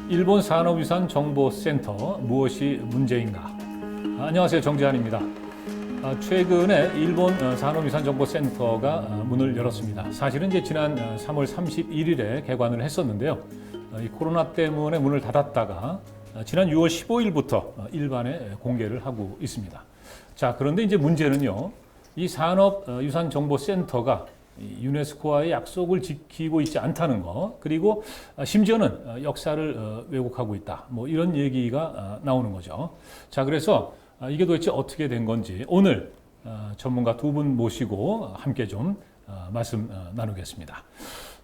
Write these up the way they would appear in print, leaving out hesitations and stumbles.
일본 산업유산정보센터 무엇이 문제인가? 안녕하세요, 정재환입니다. 최근에 일본 산업유산정보센터가 문을 열었습니다. 사실은 이제 지난 3월 31일에 개관을 했었는데요. 이 코로나 때문에 문을 닫았다가 지난 6월 15일부터 일반에 공개를 하고 있습니다. 자, 그런데 이제 문제는요, 이 산업유산정보센터가 유네스코와의 약속을 지키고 있지 않다는 거, 그리고 심지어는 역사를 왜곡하고 있다, 뭐 이런 얘기가 나오는 거죠. 자, 그래서 이게 도대체 어떻게 된 건지 오늘 전문가 두 분 모시고 함께 좀 말씀 나누겠습니다.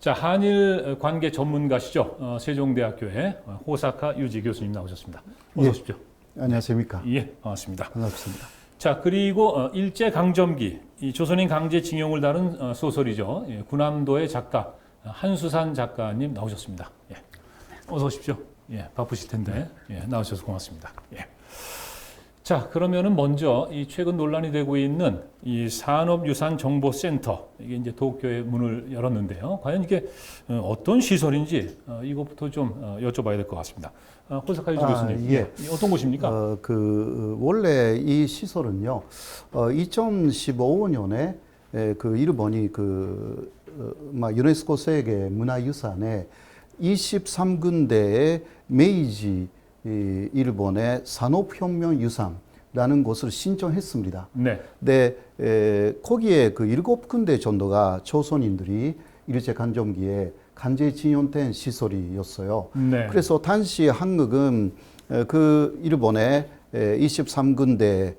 자, 한일 관계 전문가시죠. 세종대학교의 호사카 유지 교수님 나오셨습니다. 어서 오십시오. 안녕하십니까. 예, 반갑습니다. 반갑습니다. 자, 그리고 일제강점기, 이 조선인 강제징용을 다룬 소설이죠. 예, 군함도의 작가 한수산 작가님 나오셨습니다. 예, 어서 오십시오. 예, 바쁘실 텐데 나오셔서 고맙습니다. 예. 자, 그러면은 먼저 이 최근 논란이 되고 있는 이 산업유산정보센터, 이게 이제 도쿄에 문을 열었는데요. 과연 이게 어떤 시설인지 이것부터 좀 여쭤봐야 될 것 같습니다. 호사카 유지 교수님, 예. 어떤 곳입니까? 원래 이 시설은요, 2015년에 그 일본이 유네스코 세계 문화유산에 23군데의 메이지 일본의 산업혁명 유산라는 곳을 신청했습니다. 네. 근데 거기에 그 7군데 정도가 조선인들이 일제강점기에 강제징용된 시설이었어요. 네. 그래서 당시 한국은 그 일본의 23군데가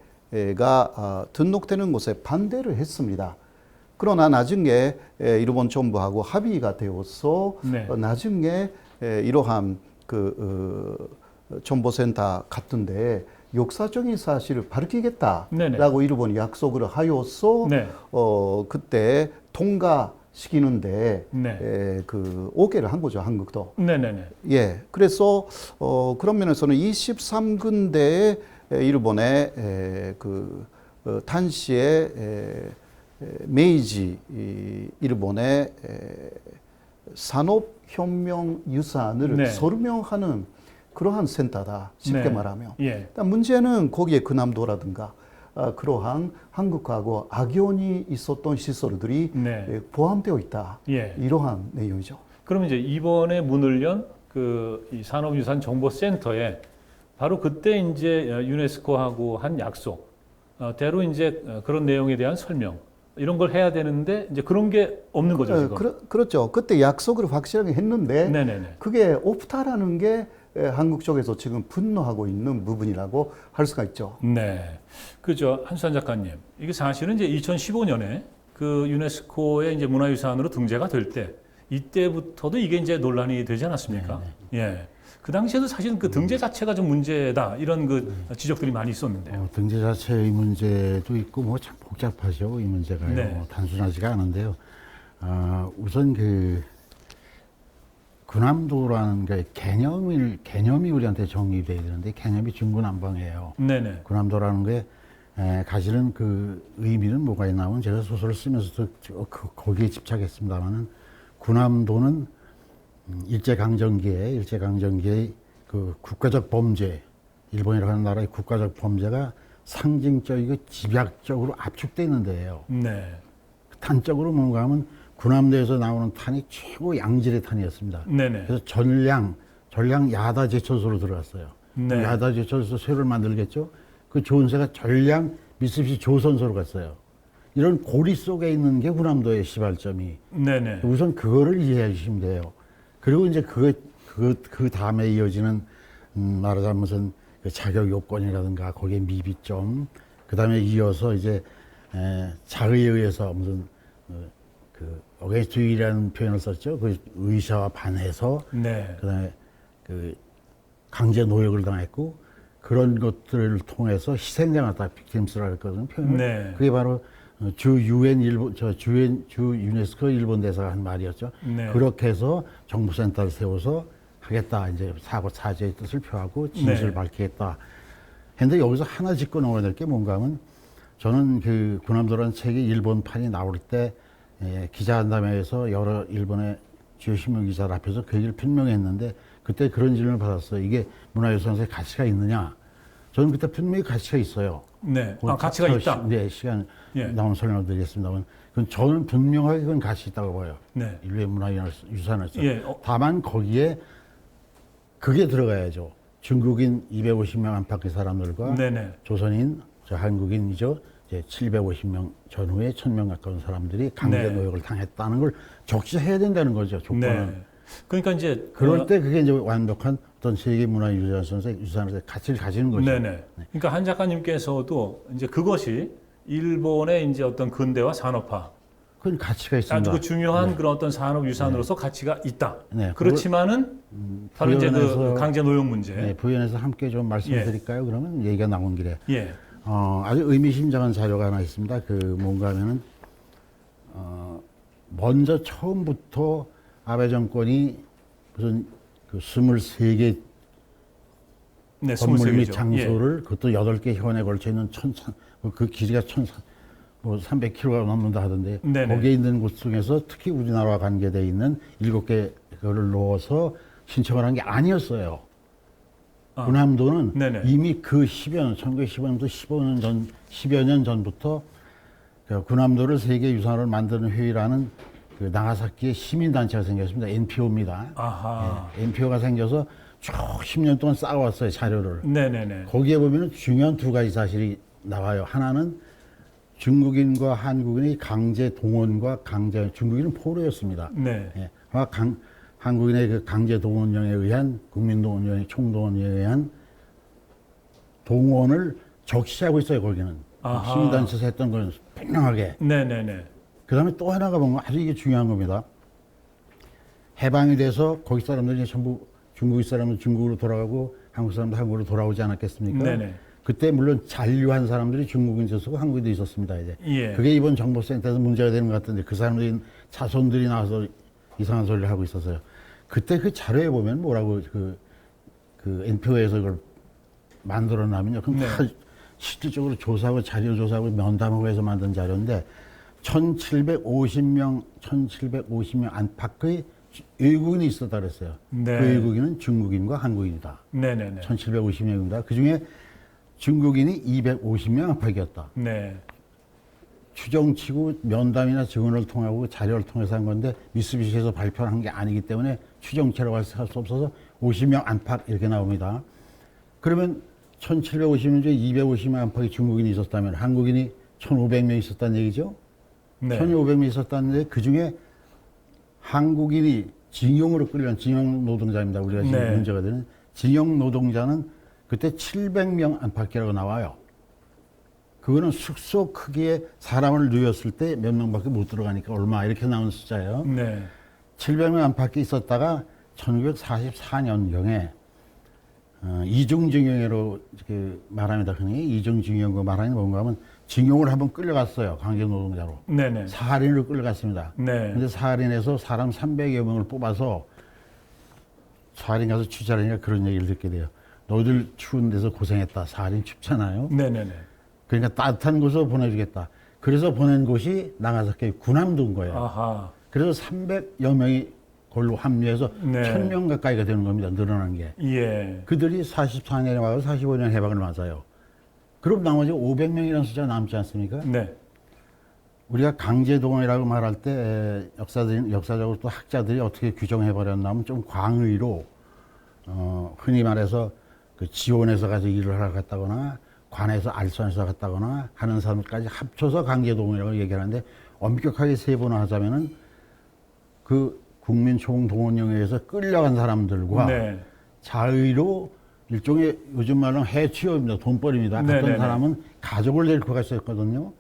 등록되는 곳에 반대를 했습니다. 그러나 나중에 일본 정부하고 합의가 되어서 네. 나중에 이러한 정보센터 같은데 역사적인 사실을 밝히겠다라고 네네. 일본이 약속을 하여서 네. 그때 통과시키는데 네. 오케이를 한 거죠, 한국도. 네네네. 예, 그래서 그런 면에서는 23군데의 일본의 당시에 메이지 일본의 산업혁명 유산을 네. 설명하는 그러한 센터다, 쉽게 네. 말하면. 예. 문제는 거기에 군함도라든가 그러한 한국하고 악연이 있었던 시설들이 네. 포함되어 있다. 예. 이러한 내용이죠. 그러면 이제 이번에 문을 연 이 산업유산정보센터에 바로 그때 이제 유네스코하고 한 약속, 대로 이제 그런 내용에 대한 설명, 이런 걸 해야 되는데 이제 그런 게 없는 거죠, 지금. 그렇죠. 그때 약속을 확실하게 했는데 네네네. 그게 없다라는 게 한국 쪽에서 지금 분노하고 있는 부분이라고 할 수가 있죠. 네. 그죠. 한수산 작가님. 이게 사실은 이제 2015년에 그 유네스코의 이제 문화유산으로 등재가 될 때, 이때부터도 이게 이제 논란이 되지 않았습니까? 예. 그 당시에도 사실은 그 등재 자체가 좀 문제다, 이런 그 지적들이 많이 있었는데요. 등재 자체의 문제도 있고 뭐 참 복잡하죠, 이 문제가요. 네. 단순하지가 않은데요. 우선 군함도라는 게 개념이 우리한테 정리돼야 되는데 개념이 중구난방이에요. 네네. 군함도라는 게 가지는 그 의미는 뭐가 있냐면 제가 소설을 쓰면서도 거기에 집착했습니다만은 군함도는 일제강점기에 그 국가적 범죄, 일본이라고 하는 나라의 국가적 범죄가 상징적이고 집약적으로 압축되어 있는 데예요. 네. 탄적으로 뭔가 하면 군함도에서 나오는 탄이 최고 양질의 탄이었습니다. 네네. 그래서 전량 야다 제철소로 들어갔어요. 네. 야다 제철소 쇠를 만들겠죠. 그 조은세가 전량 미쓰비시 조선소로 갔어요. 이런 고리 속에 있는 게 군함도의 시발점이. 네네. 우선 그거를 이해해 주시면 돼요. 그리고 이제 그 다음에 이어지는 말하자면 무슨 그 자격 요건이라든가 거기에 미비점, 그 다음에 이어서 이제 자의에 의해서 무슨 그 어게인스트라는 표현을 썼죠. 그 의사와 반해서 네. 그다음에 그 강제 노역을 당했고 그런 것들을 통해서 희생자가 다 빅팀스라고 했거든요. 표현을. 네. 그게 바로 주 유네스코 일본 대사가 한 말이었죠. 네. 그렇게 해서 정보센터를 세워서 하겠다. 이제 사죄의 뜻을 표하고 진실을 네. 밝히겠다. 근데 여기서 하나 짚고 넘어야 될 게 뭔가 하면 저는 그 군함도라는 책이 일본판이 나올 때 기자간담회에서 여러 일본의 주요 신문 기자들 앞에서 그 얘기를 분명히 했는데 그때 그런 질문을 받았어요. 이게 문화유산의 가치가 있느냐? 저는 그때 분명히 가치가 있어요. 네. 아, 가치가 있다. 네, 시간 예. 나오면 설명드리겠습니다만, 그건 저는 분명하게 그건 가치 있다고 봐요. 네. 인류의 문화유산으로서. 예. 다만 거기에 그게 들어가야죠. 중국인 250명 안팎의 사람들과 네네. 조선인, 한국인이죠. 이제 750명 전후에 1000명 가까운 사람들이 강제 네. 노역을 당했다는 걸 적시해야 된다는 거죠. 조건은. 네. 그러니까 이제 그럴 때 그게 이제 완벽한 어떤 세계 문화유산으로서의 가치를 가지는 거죠. 네네. 그러니까 한 작가님께서도 이제 그것이 일본의 이제 어떤 근대화 산업화 그건 가치가 있습니다. 아주 그 중요한 그런 어떤 산업 유산으로서 가치가 있다. 네. 그렇지만은 바로 이제 그 부연해서- 강제 노역 문제. 네, 부연해서 함께 좀 말씀드릴까요? 그러면 얘기가 나온 길에 예. 아주 의미심장한 자료가 하나 있습니다. 그 뭔가 하면은 먼저 처음부터 아베 정권이 무슨 그 23개 네, 건물 및 23개죠. 장소를 그것도 8개 현에 걸쳐 있는 그 길이가 300km가 넘는다 하던데 네네. 거기에 있는 곳 중에서 특히 우리나라와 관계되어 있는 7개 그거를 넣어서 신청을 한 게 아니었어요. 군함도는 네네. 이미 그 1915년부터 15년 전, 10여 년 전부터 그 군함도를 세계 유산으로 만드는 회의라는 그 나가사키의 시민단체가 생겼습니다. NPO입니다. 아하. NPO가 생겨서 쭉 10년 동안 쌓아왔어요, 자료를. 네네네. 거기에 보면 중요한 두 가지 사실이 나와요. 하나는 중국인과 한국인의 강제 동원과 중국인은 포로였습니다. 네. 예, 한국인의 그 강제 동원령에 의한 국민동원령의 총동원령에 의한 동원을 적시하고 있어요. 거기는 아하. 시민단체에서 했던 건 분명하게. 네네네. 그다음에 또 하나가 뭔가 아주 이게 중요한 겁니다. 해방이 돼서 거기 사람들이 전부 중국 사람은 중국으로 돌아가고 한국 사람도 한국으로 돌아오지 않았겠습니까? 네네. 그때 물론 잔류한 사람들이 중국인 있었고 한국인도 있었습니다. 이제 예. 그게 이번 정보센터에서 문제가 되는 것 같은데 그 사람들이 자손들이 나와서 이상한 소리를 하고 있었어요. 그때 그 자료에 보면 뭐라고 그 NPO에서 그걸 만들어내면요. 그럼 네. 다 실질적으로 조사하고 자료 조사하고 면담하고 해서 만든 자료인데 1750명 안팎의 외국인이 있었다 그랬어요. 네. 그 외국인은 중국인과 한국인이다. 네네네. 1750명입니다. 그 중에 중국인이 250명 안팎이었다. 네. 추정치고 면담이나 증언을 통하고 자료를 통해서 한 건데 미쓰비시에서 발표한 게 아니기 때문에 추정치라고 할 수 없어서 50명 안팎 이렇게 나옵니다. 그러면 1750명 중에 250명 안팎의 중국인이 있었다면 한국인이 1500명 있었다는 얘기죠. 네. 1500명 있었다는데 그 중에 한국인이 징용으로 끌려간 징용 노동자입니다. 우리가 지금 네. 문제가 되는 징용 노동자는 그때 700명 안팎이라고 나와요. 그거는 숙소 크기에 사람을 누였을 때 몇 명밖에 못 들어가니까 얼마 이렇게 나오는 숫자예요. 네. 700명 안팎에 있었다가 1944년경에 이중징용으로 말합니다. 흔히 이중징용과 말하는 게 뭔가 하면 징용을 한번 끌려갔어요. 강제노동자로. 네네. 사할인으로 끌려갔습니다. 네. 근데 사할인에서 사람 300여 명을 뽑아서 사할인 가서 취재하니까 그런 얘기를 듣게 돼요. 너희들 추운 데서 고생했다. 사할인 춥잖아요. 네네네. 그러니까 따뜻한 곳으로 보내주겠다. 그래서 보낸 곳이 나가사키 군함도인 거예요. 아하. 그래서 300여 명이 걸로 합류해서 네. 1000명 가까이가 되는 겁니다. 늘어난 게. 예. 그들이 44년에 와서 45년 해방을 맞아요. 그럼 나머지 500명이라는 숫자가 남지 않습니까? 네. 우리가 강제동원이라고 말할 때 역사적으로 또 학자들이 어떻게 규정해버렸냐면 좀 광의로 흔히 말해서 그 지원해서 가서 일을 하러 갔다거나 관에서 알선해서 갔다거나 하는 사람까지 합쳐서 강제동원이라고 얘기하는데 엄격하게 세분화하자면은 그 국민총동원령에 의해서 끌려간 사람들과 네. 자의로 일종의 요즘 말로 해치업입니다. 돈벌입니다. 네네네. 어떤 사람은 가족을 데리고 갔었거든요.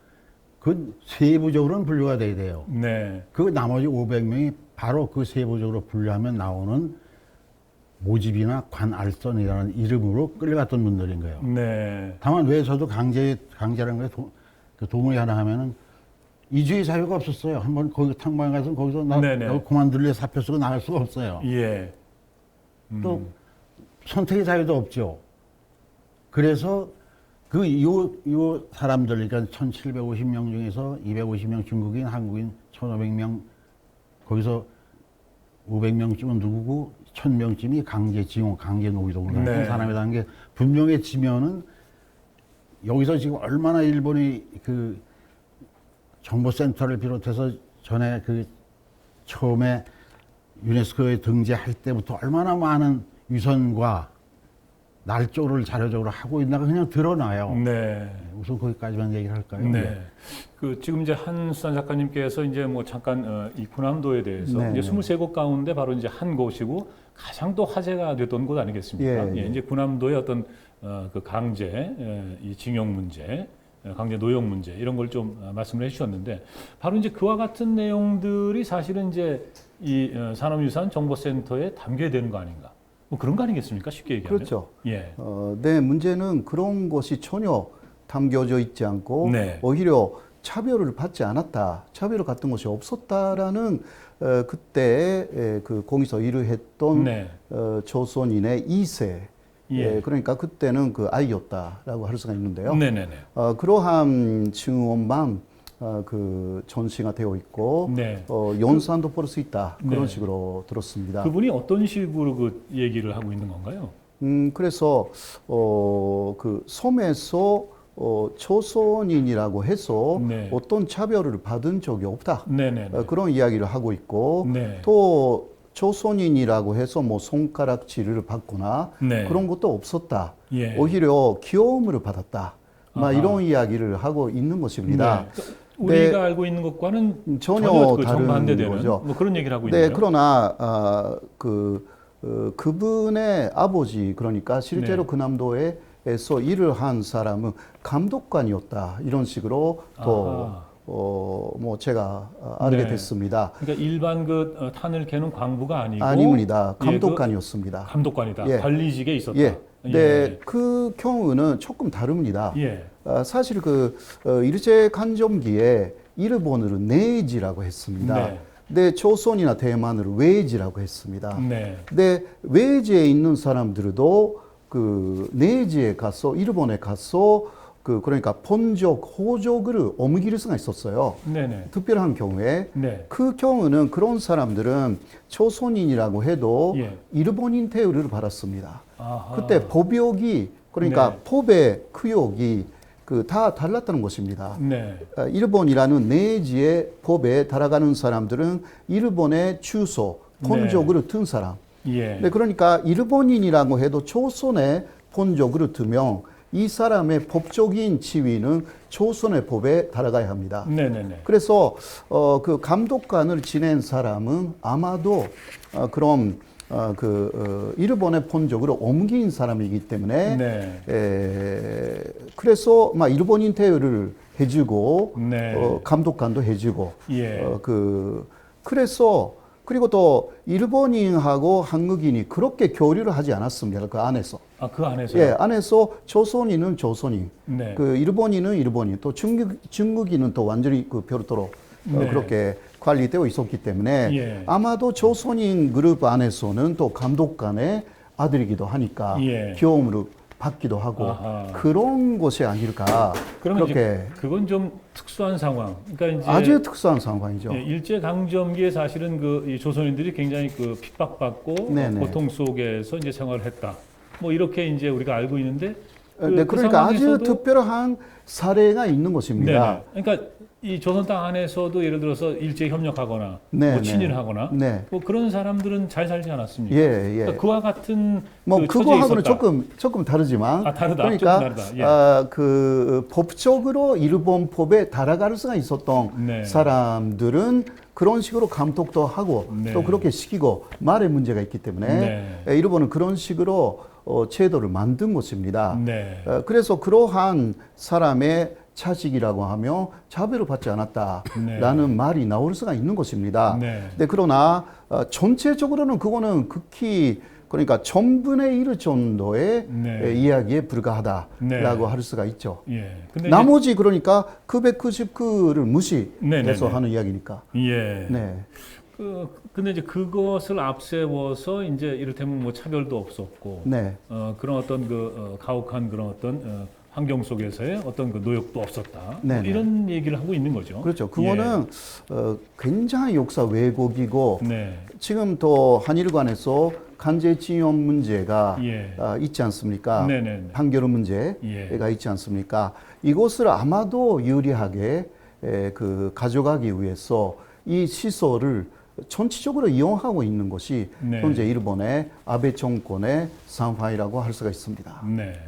그건 세부적으로는 분류가 돼야 돼요. 네. 그 나머지 500명이 바로 그 세부적으로 분류하면 나오는 모집이나 관알선이라는 이름으로 끌려갔던 분들인 거예요. 네. 다만 왜 저도 강제라는 거에 동의 하나 하면은 이주의 자유가 없었어요. 한번 거기 탕방에 가서 거기서 네네. 너 그만둘래 사표 쓰고 나갈 수가 없어요. 예. 또 선택의 자유도 없죠. 그래서 요 사람들, 그러니까 1750명 중에서 250명 중국인, 한국인 1500명 거기서 500명쯤은 누구고 1000명쯤이 강제징용, 강제노동을 네. 한 사람이라는 게 분명해지면은 여기서 지금 얼마나 일본이 그 정보센터를 비롯해서 전에 그 처음에 유네스코에 등재할 때부터 얼마나 많은 위선과 날조를 자료적으로 하고 있나가 그냥 드러나요. 네. 우선 거기까지만 얘기를 할까요? 네. 그 지금 이제 한수산 작가님께서 이제 뭐 잠깐 이 군함도에 대해서 네, 이제 23곳 가운데 바로 이제 한 곳이고 가장 또 화제가 됐던 곳 아니겠습니까? 예, 예. 이제 군함도의 어떤 그 강제 이 징용 문제, 강제 노역 문제 이런 걸 좀 말씀을 해주셨는데 바로 이제 그와 같은 내용들이 사실은 이제 이 산업유산 정보센터에 담겨야 되는 거 아닌가? 뭐 그런 거 아니겠습니까? 쉽게 얘기하면. 그렇죠. 예. 네, 문제는 그런 것이 전혀 담겨져 있지 않고 네. 오히려 차별을 받지 않았다, 차별을 받던 것이 없었다라는 그때 그 거기서 일을 했던 네. 조선인의 2세, 예. 그러니까 그때는 그 아이였다라고 할 수가 있는데요. 네네네. 그러한 증언만 그 전시가 되어 있고 네. 연산도 볼 수 있다 그런 네. 식으로 들었습니다. 그분이 어떤 식으로 그 얘기를 하고 있는 건가요? 그래서 그 섬에서 조선인이라고 해서 네. 어떤 차별을 받은 적이 없다. 네네. 그런 이야기를 하고 있고 네. 또 조선인이라고 해서 뭐 손가락질을 받거나 네. 그런 것도 없었다. 예. 오히려 귀여움을 받았다. 막 아하. 이런 이야기를 하고 있는 것입니다. 네. 우리가 알고 있는 것과는 전혀 그 다른 정반대되는 거죠. 뭐 그런 얘기를 하고 네, 있네요. 그러나 그분의 아버지 그러니까 실제로 네. 근함도에서 일을 한 사람은 감독관이었다 이런 식으로 또 아하. 뭐 제가 알게 네. 됐습니다. 그러니까 일반 그 탄을 캐는 광부가 아니고 아닙니다. 예, 감독관이었습니다. 그 감독관이다. 예. 관리직에 있었다. 예. 네, 그 경우는 조금 다릅니다. 예. 사실 그 일제 간점기에 일본으로 내지라고 했습니다. 네. 근데 조선이나 대만으로 외지라고 했습니다. 네. 근데 외지에 있는 사람들도 그 내지에 가서 일본에 가서 그러니까 본적 호적을 옮길 수가 있었어요. 네네. 특별한 경우에 네. 그 경우는 그런 사람들은 조선인이라고 해도 예. 일본인 대우를 받았습니다. 아하. 그때 법역이 그러니까 네. 법의 크욕이 다 달랐다는 것입니다. 네. 일본이라는 내지의 법에 달아가는 사람들은 일본의 주소, 본적으로 든 사람. 예. 네, 그러니까 일본인이라고 해도 조선의 본적으로 두면 이 사람의 법적인 지위는 조선의 법에 달아가야 합니다. 네네네. 그래서 그 감독관을 지낸 사람은 아마도 그런 일본의 본적으로 옮긴 사람이기 때문에 네. 그래서 막 일본인 대우를 해주고 네. 감독관도 해주고 예. 그래서 그리고 또 일본인하고 한국인이 그렇게 교류를 하지 않았습니다. 그 안에서. 아, 그 안에서요? 예, 안에서 조선인은 조선인, 네. 그 일본인은 일본인, 또 중국인은 또 완전히 그 별도로 네. 그렇게 관리되어 있었기 때문에 예. 아마도 조선인 그룹 안에서는 또 감독관의 아들이기도 하니까 예. 귀여움으로 받기도 하고 아하. 그런 것이 아닐까. 그러면 그렇게 이제 그건 좀 특수한 상황. 그러니까 이제 아주 특수한 상황이죠. 예, 일제 강점기에 사실은 이 조선인들이 굉장히 그 핍박받고 네네. 고통 속에서 이제 생활했다. 뭐 이렇게 이제 우리가 알고 있는데 네, 그러니까 아주 특별한 사례가 있는 것입니다. 네네. 그러니까 이 조선 땅 안에서도 예를 들어서 일제 협력하거나 네, 뭐 네. 친일하거나 네. 뭐 그런 사람들은 잘 살지 않았습니까? 예, 예. 그러니까 그와 같은 뭐 그 처지에 그거하고는 있었다. 조금 다르지만 다르다. 그러니까 조금 다르다. 예. 그 법적으로 일본 법에 달아갈 수가 있었던 네. 사람들은 그런 식으로 감독도 하고 네. 또 그렇게 시키고 말에 문제가 있기 때문에 네. 일본은 그런 식으로 제도를 만든 것입니다. 네. 그래서 그러한 사람의 차식이라고 하며 차별을 받지 않았다라는 말이 나올 수가 있는 것입니다. 네. 네, 그러나 전체적으로는 그거는 극히 그러니까 전분의 1 정도의 네. 이야기에 불과하다라고 네. 할 수가 있죠. 예. 근데 나머지 그러니까 999를 무시해서 네네네. 하는 이야기니까. 예. 네. 근데 이제 그것을 앞세워서 이제 이를테면 뭐 차별도 없었고 네. 그런 어떤 가혹한 그런 어떤 환경 속에서의 어떤 그 노역도 없었다. 뭐 네네. 이런 얘기를 하고 있는 거죠. 그렇죠. 그거는 굉장히 역사 왜곡이고 지금 또 한일 간에서 강제징용 문제가 있지 않습니까? 네네네. 판결 문제가 있지 않습니까? 이것을 아마도 유리하게 그 가져가기 위해서 이 시설을 전체적으로 이용하고 있는 것이 현재 일본의 아베 정권의 상황이라고 할 수가 있습니다. 네.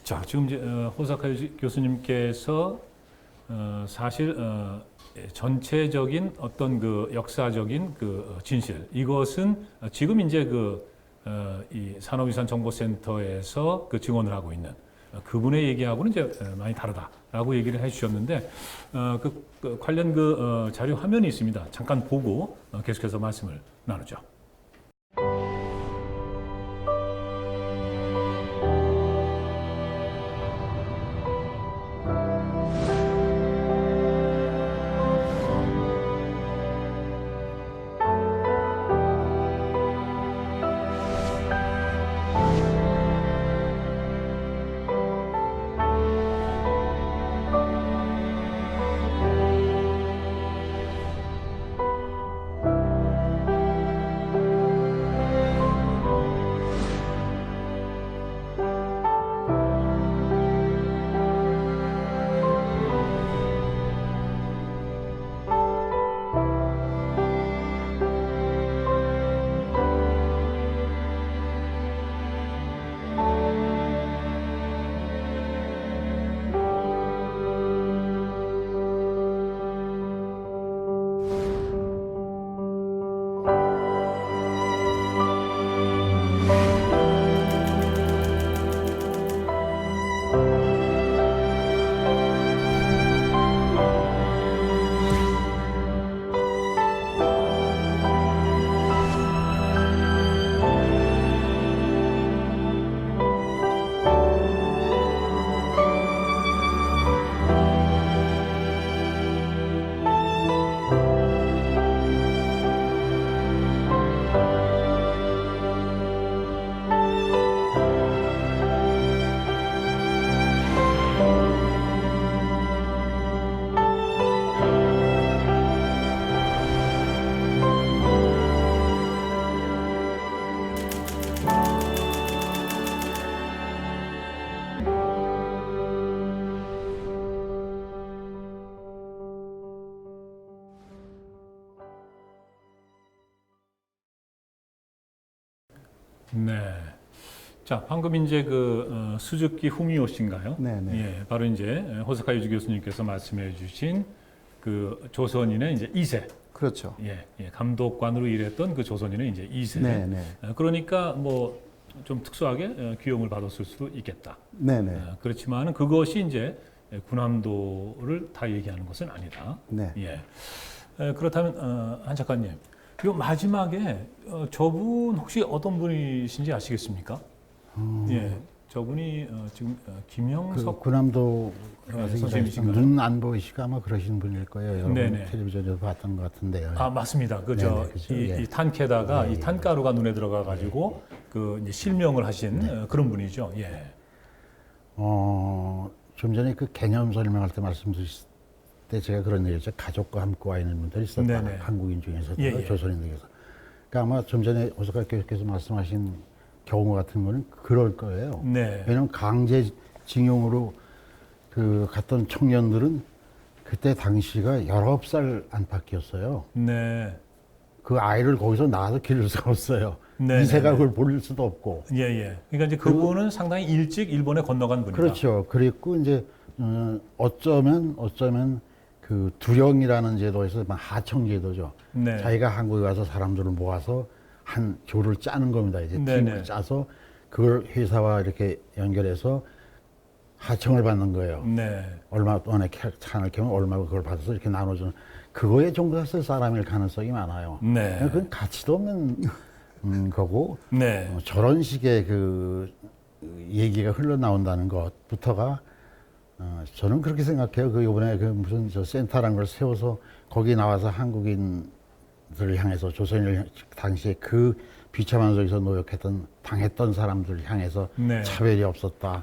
자, 지금 이제 호사카 교수님께서 사실 전체적인 어떤 그 역사적인 그 진실 이것은 지금 이제 이 산업유산정보센터에서 그 증언을 하고 있는 그분의 얘기하고는 이제 많이 다르다라고 얘기를 해주셨는데 그 관련 그 자료 화면이 있습니다. 잠깐 보고 계속해서 말씀을 나누죠. 네. 자, 방금 이제 스즈키 후미오 씨인가요? 네네. 예, 바로 이제 호사카 유지 교수님께서 말씀해 주신 그 조선인의 이제 2세. 그렇죠. 감독관으로 일했던 그 조선인의 이제 2세. 네네. 그러니까 뭐 좀 특수하게 기용을 받았을 수도 있겠다. 네네. 그렇지만은 그것이 이제 군함도를 다 얘기하는 것은 아니다. 네. 그렇다면 한 작가님, 요 마지막에 저분 혹시 어떤 분이신지 아시겠습니까? 저분이 지금 김영석 군함도 선생님이신가요? 눈 안 보이시고 아마 그러신 분일 거예요. 여러분 네네. 텔레비전에서 봤던 것 같은데요. 아, 맞습니다. 네네, 그죠. 이 탄캐다가 이 탄가루가 눈에 들어가 가지고 이제 실명을 하신 그런 분이죠. 좀 전에 그 개념 설명할 때 말씀드렸을 때 제가 그런 얘기했죠. 가족과 함께 와 있는 분들이 있었다. 네네. 한국인 중에서도 조선인들에서. 그러니까 아마 좀 전에 오사카 교수께서 말씀하신 경우 같은 거는 그럴 거예요. 네. 왜냐하면 강제징용으로 갔던 청년들은 그때 당시가 19살 안팎이었어요. 네. 그 아이를 거기서 낳아서 기를 수가 없어요. 네, 이세가 네, 그걸 볼 수도 없고. 그러니까 이제 그분은 상당히 일찍 일본에 건너간 분이다. 그렇죠. 그랬고 이제 어쩌면 그 두령이라는 제도에서 하청 제도죠. 네. 자기가 한국에 가서 사람들을 모아서 한 조를 짜는 겁니다. 이제 네네. 팀을 짜서 그걸 회사와 이렇게 연결해서 하청을 받는 거예요. 네. 얼마 동안에 찬을 캐면 얼마 그걸 받아서 이렇게 나눠주는 그거에 정부가 쓸 사람일 가능성이 많아요. 네. 그건 가치도 없는 거고 네. 저런 식의 그 얘기가 흘러나온다는 것부터가 저는 그렇게 생각해요. 그 이번에 그 무슨 저 센터라는 걸 세워서 거기 나와서 한국인들을 향해서 조선인을 당시에 그 비참한 속에서 노역했던 당했던 사람들을 향해서 네. 차별이 없었다.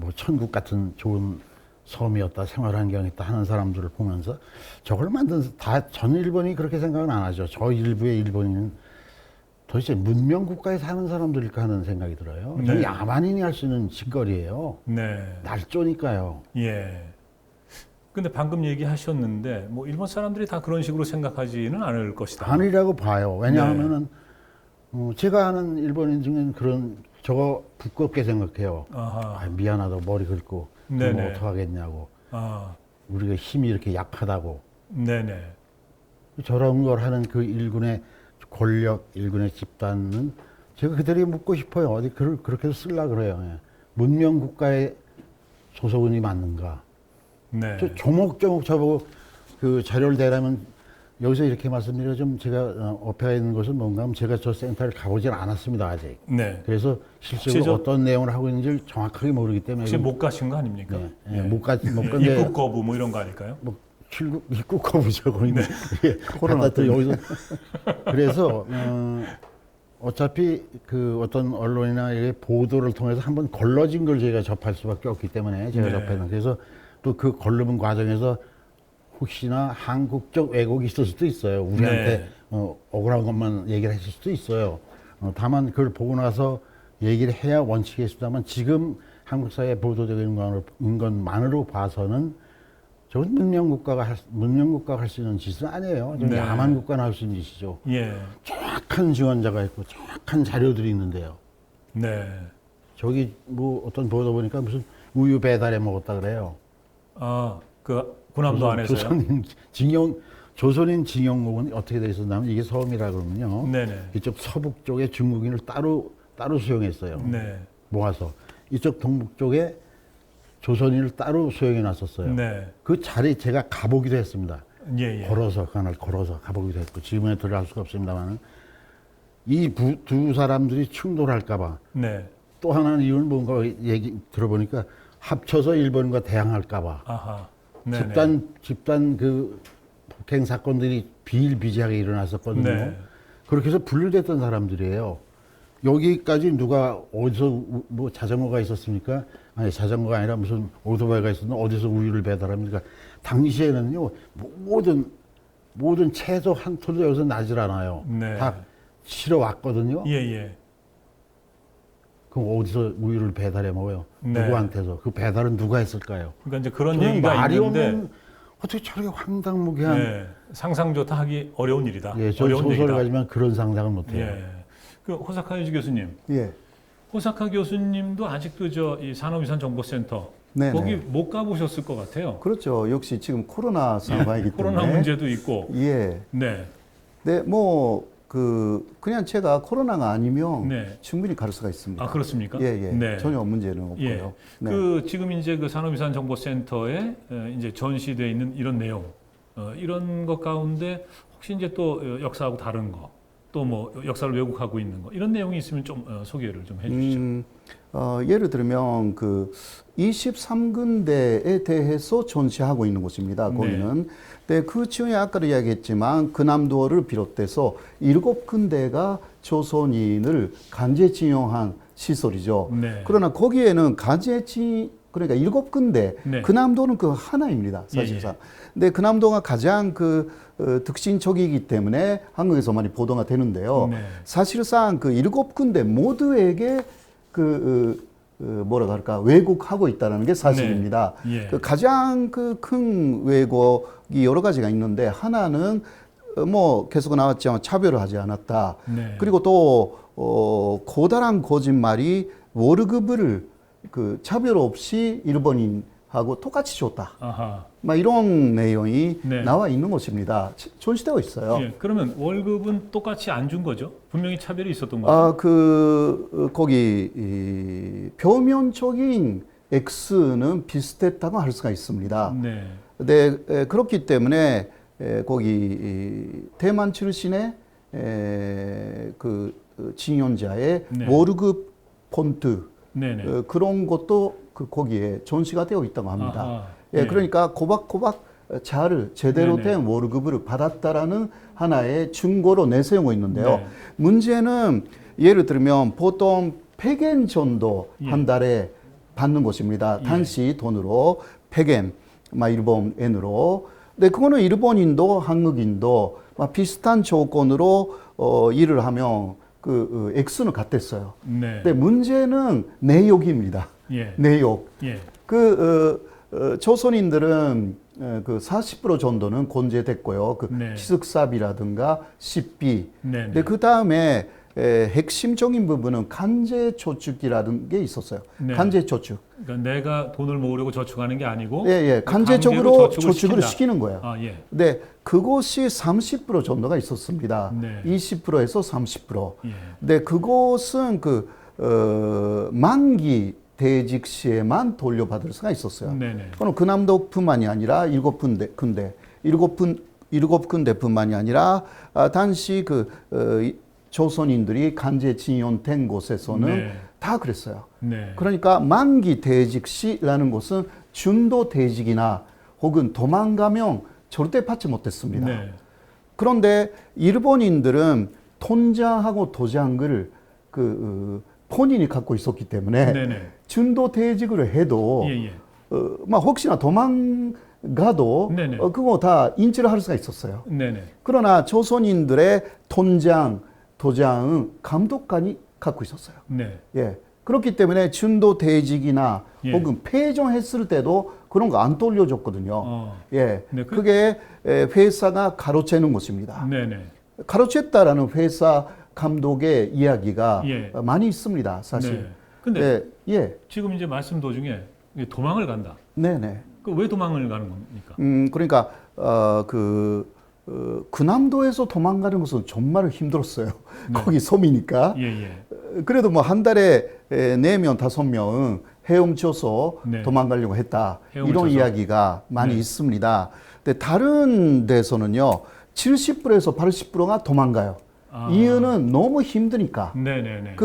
뭐 천국 같은 좋은 섬이었다, 생활 환경이었다 하는 사람들을 보면서 저걸 만든 다 전 일본이 그렇게 생각은 안 하죠. 저 일부의 일본인은 도대체 문명 국가에 사는 사람들일까 하는 생각이 들어요. 네. 저게 야만인이 할 수 있는 짓거리예요. 네. 날조니까요. 예. 근데 방금 얘기하셨는데 뭐 일본 사람들이 다 그런 식으로 생각하지는 않을 것이다. 아니라고 봐요. 왜냐하면은 제가 아는 일본인 중에는 그런 저거 부끄럽게 생각해요. 아하. 아, 미안하다 머리 긁고 네네. 그럼 어떡하겠냐고. 아, 우리가 힘이 이렇게 약하다고. 네네. 저런 걸 하는 그 일군의 권력, 일군의 집단은 제가 그들에게 묻고 싶어요. 어디 그렇게 쓰려 그래요. 예. 문명 국가의 소속원이 맞는가? 네. 저 조목조목 저보고 그 자료를 대라면 여기서 이렇게 말씀드려 좀 제가 업해가 있는 것은 뭔가 하면 제가 저 센터를 가보진 않았습니다 아직. 네. 그래서 실제로 어떤 내용을 하고 있는지를 정확하게 모르기 때문에 혹시 못 가신 거 아닙니까? 네, 예. 못 갔는데 입국 거부 뭐 이런 거 아닐까요? 뭐 출국 입국 거부죠 거기는. 네. 코로나 또 여기서 그래서 어차피 그 어떤 언론이나 이렇게 보도를 통해서 한번 걸러진 걸 저희가 접할 수밖에 없기 때문에 제가 네. 접해는 그래서 또 그 걸르는 과정에서 혹시나 한국적 왜곡이 있을 수도 있어요. 우리한테 네. 억울한 것만 얘기를 했을 수도 있어요. 다만 그걸 보고 나서 얘기를 해야 원칙이겠습니다만 지금 한국 사회에 보도되는 것만으로 봐서는 저건 문명 국가가 할 수 있는 짓은 아니에요. 좀 네. 야만 국가는 할 수 있는 짓이죠. 예. 정확한 지원자가 있고 정확한 자료들이 있는데요. 네. 저기 뭐 어떤 보도 보니까 무슨 우유 배달해 먹었다 그래요. 아, 그 군함도 안에서요? 조선인 징용목은 어떻게 돼 있었냐면 이게 섬이라 그러면요. 네네. 이쪽 서북 쪽에 중국인을 따로 수용했어요. 네. 모아서 이쪽 동북 쪽에 조선인을 따로 수용해 놨었어요. 네. 그 자리에 제가 가보기도 했습니다. 예, 예. 걸어서 그날 걸어서 가보기도 했고 지금은 들어갈 수가 없습니다만은 이 두 사람들이 충돌할까봐 네. 또 하나는 이유는 뭔가 얘기 들어보니까 합쳐서 일본과 대항할까봐 아하. 네네. 집단 그 폭행 사건들이 비일비재하게 일어났었거든요. 네. 그렇게 해서 분류됐던 사람들이에요. 여기까지 누가 어디서 뭐 자전거가 있었습니까? 아니 자전거가 아니라 무슨 오토바이가 있었는데 어디서 우유를 배달합니까? 당시에는요 모든 채소 한 톨도 여기서 나질 않아요. 네. 다 실어 왔거든요. 예, 예. 그럼 어디서 우유를 배달해 먹어요? 네. 누구한테서? 그 배달은 누가 했을까요? 그러니까 이제 그런 저는 얘기가 말이 있는데 없는 어떻게 저렇게 황당무계한 네. 상상조차 하기 어려운 일이다. 예, 저 어려운 소설을 얘기다. 가지면 그런 상상을 못해요. 예. 그 호사카 유지 교수님. 예. 호사카 교수님도 아직도 이 산업유산정보센터 네네. 거기 못 가보셨을 것 같아요. 그렇죠. 역시 지금 코로나 상황이기 때문에. 코로나 문제도 있고. 예. 네. 네, 그냥 제가 코로나가 아니면 네. 충분히 갈 수가 있습니다. 아, 그렇습니까? 예, 예. 네. 전혀 문제는 없고요. 예. 네. 지금 이제 그 산업유산정보센터에 이제 전시되어 있는 이런 내용, 이런 것 가운데 혹시 이제 또 역사하고 다른 거, 또 뭐 역사를 왜곡하고 있는 거, 이런 내용이 있으면 좀 소개를 좀 해주시죠. 예를 들면 그 23군데에 대해서 전시하고 있는 곳입니다. 거기는. 네, 그 중에 아까도 이야기했지만 근암도를 비롯해서 7군데가 조선인을 강제징용한 시설이죠. 네. 그러나 거기에는 그러니까 7군데, 네. 근암도는 그 하나입니다. 사실상. 예, 근데 근암도가 가장 특징적이기 때문에 한국에서 많이 보도가 되는데요. 네. 사실상 그 7군데 모두에게 뭐라 할까 왜곡하고 있다는 게 사실입니다. 네. 예. 가장 큰 왜곡이 여러 가지가 있는데 하나는 뭐 계속 나왔지만 차별을 하지 않았다. 네. 그리고 또 고달한 거짓말이 월급을 차별 없이 일본인하고 똑같이 줬다. 아하. 막 이런 내용이 네. 나와 있는 것입니다. 전시되어 있어요. 예. 그러면 월급은 똑같이 안 준 거죠? 분명히 차별이 있었던 거죠? 거기 표면적인 X는 비슷했다고 할 수가 있습니다. 네. 근데 그렇기 때문에 거기 대만 출신의 그 징용자의 네. 월급 폰트 네네. 그런 것도 거기에 전시가 되어 있다고 합니다. 아하. 예, 네. 그러니까 고박고박 제대로 네네. 된 월급을 받았다라는 하나의 증거로 내세우고 있는데요. 네. 문제는 예를 들면 보통 100엔 정도 예. 한 달에 받는 것입니다. 예. 단시 돈으로 100엔, 일본 엔으로. 근데 그거는 일본인도 한국인도 비슷한 조건으로 일을 하면 그 액수는 같았어요. 네. 근데 문제는 내역입니다. 예. 내역. 예. 조선인들은 그 40% 정도는 건재됐고요. 그 네. 취득사비라든가 식비. 네. 근데 그 다음에 핵심적인 부분은 간제저축이라는 게 있었어요. 네. 간제저축. 그러니까 내가 돈을 모으려고 저축하는 게 아니고 간제적으로 강제로 저축을 시킨다. 시키는 거예요. 아, 예. 근데 그것이 30% 정도가 있었습니다. 네. 20%에서 30%. 예. 근데 그것은 만기 대직 시에만 돌려받을 수가 있었어요. 네네. 그건 그남도뿐만이 아니라 일곱 군데뿐만이 아니라 당시 조선인들이 간제징용된 곳에서는 네. 다 그랬어요. 네. 그러니까 만기 대직 시라는 것은 중도 대직이나 혹은 도망가면 절대 받지 못했습니다. 네. 그런데 일본인들은 통장하고 도장을 본인이 갖고 있었기 때문에 네네. 중도 대직을 해도 예, 예. 혹시나 도망가도 네네. 그거 다 인지를 할 수가 있었어요. 네네. 그러나 조선인들의 통장, 도장은 감독관이 갖고 있었어요. 네. 예. 그렇기 때문에 중도 대직이나 예. 혹은 폐종했을 때도 그런 거 안 돌려줬거든요. 예. 네, 그게 회사가 가로채는 것입니다. 네네. 가로챘다라는 회사 감독의 이야기가 예. 많이 있습니다, 사실. 네. 근데 예. 지금 이제 말씀 도중에 도망을 간다. 네네. 왜 도망을 가는 겁니까? 그러니까 군함도에서 도망가는 것은 정말 힘들었어요. 네. 거기 섬이니까. 예, 예. 그래도 한 달에 4명, 5명은 헤엄쳐서 네. 도망가려고 했다. 이런 헤엄쳐서. 이야기가 많이 네. 있습니다. 근데 다른 데서는요, 70%에서 80%가 도망가요. 아. 이유는 너무 힘드니까. 네네네.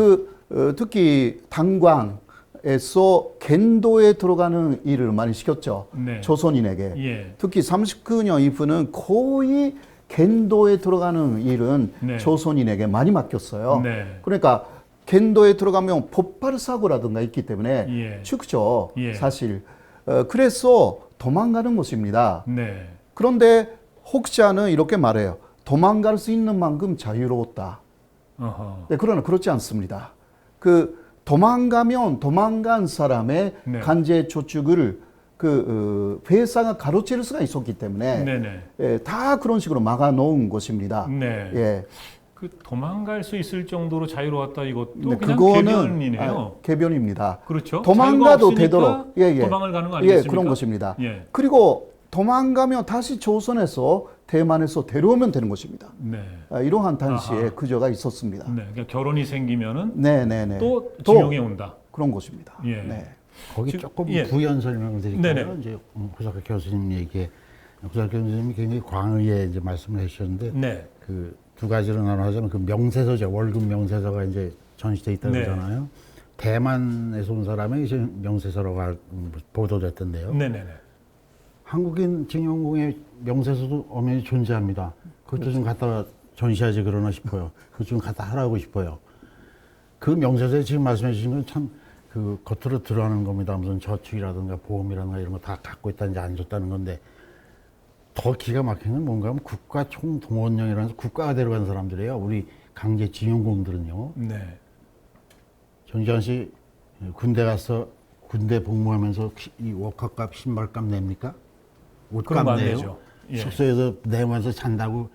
특히 당광에서 겐도에 들어가는 일을 많이 시켰죠. 네. 조선인에게. 예. 특히 39년 이후는 거의 겐도에 들어가는 일은 네. 조선인에게 많이 맡겼어요. 네. 그러니까 겐도에 들어가면 폭발 사고라든가 있기 때문에 예. 죽죠. 예. 사실. 그래서 도망가는 것입니다. 네. 그런데 혹자는 이렇게 말해요. 도망갈 수 있는 만큼 자유로웠다. 어허. 네, 그러나 그렇지 않습니다. 도망가면 도망간 사람의 네. 간제 저축을 회사가 가로채를 수가 있었기 때문에 네네. 다 그런 식으로 막아 놓은 것입니다. 네. 예. 도망갈 수 있을 정도로 자유로웠다 이것도 근데 그냥 그거는 궤변이네요. 궤변입니다. 그렇죠. 도망가도 자유가 되도록 없으니까 도망을 가는 거 아니겠습니까? 그런 것입니다. 예. 그리고 도망가면 다시 조선에서 대만에서 데려오면 되는 것입니다. 네. 이러한 당시에 아하. 구조가 있었습니다. 네. 그러니까 결혼이 생기면은 네네네. 또 징용에 온다. 그런 것입니다. 예. 네. 거기 지금- 조금 예. 부연 설명을 드릴까요? 네네. 이제 구석학 교수님 얘기에 구석학 교수님이 굉장히 광의에 이제 말씀을 해주셨는데 네. 두 가지로 나눠하자면 명세서죠. 월급 명세서가 이제 전시돼 있다고 네. 그러잖아요. 대만에서 온 사람의 이제 명세서가 보도됐던데요. 네네네. 한국인 징용공의 명세서도 엄연히 존재합니다. 그것도 좀 갖다 전시하지 그러나 싶어요. 그것 좀 갖다 하라고 싶어요. 그 명세서에 지금 말씀해 주신 건 참 겉으로 드러나는 겁니다. 무슨 저축이라든가 보험이라든가 이런 거 다 갖고 있다는지 안 줬다는 건데 더 기가 막힌 건 뭔가 하면 국가총동원령이라는 국가가 데려간 사람들이에요. 우리 강제징용공들은요. 네. 정지환 씨 군대 가서 군대 복무하면서 이 워커값, 신발값 냅니까? 그런 거안 옷값 내요? 내죠. 예. 숙소에서 내면서 잔다고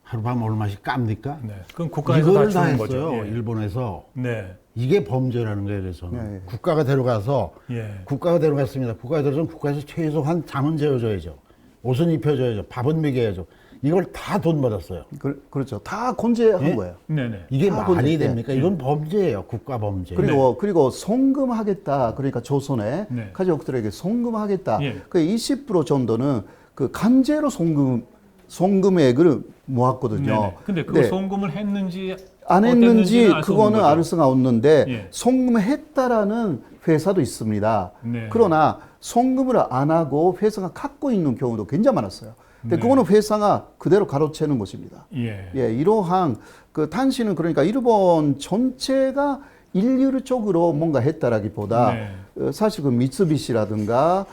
하룻밤 얼마씩 깝니까? 네. 그건 국가에서 다 이거를 다 주는 했어요. 거죠. 예. 일본에서. 네. 이게 범죄라는 거예요. 그래서 네. 국가가 데려가서 예. 국가가 데려갔습니다. 국가가 데려가서 국가에서 최소한 잠은 재워줘야죠. 옷은 입혀줘야죠. 밥은 먹여야죠. 이걸 다 돈 받았어요. 그렇죠. 다 건재한 예? 거예요. 네네. 이게 다 말이 건재- 됩니까? 이건 범죄예요. 국가 범죄. 그리고 송금하겠다. 그러니까 조선의 네. 가족들에게 송금하겠다. 예. 20% 정도는 간제로 송금액을 모았거든요. 네네. 근데 그 네. 송금을 했는지 안 했는지 어땠는지는 알수 없는 그거는 거죠. 알 수가 없는데 예. 송금했다라는 회사도 있습니다. 네. 그러나 송금을 안 하고 회사가 갖고 있는 경우도 굉장히 많았어요. 근데 네. 그거는 회사가 그대로 가로채는 것입니다. 예. 예, 이러한 당시는 그러니까 일본 전체가 일률적으로 뭔가 했다라기보다 사실 그 미쓰비시라든가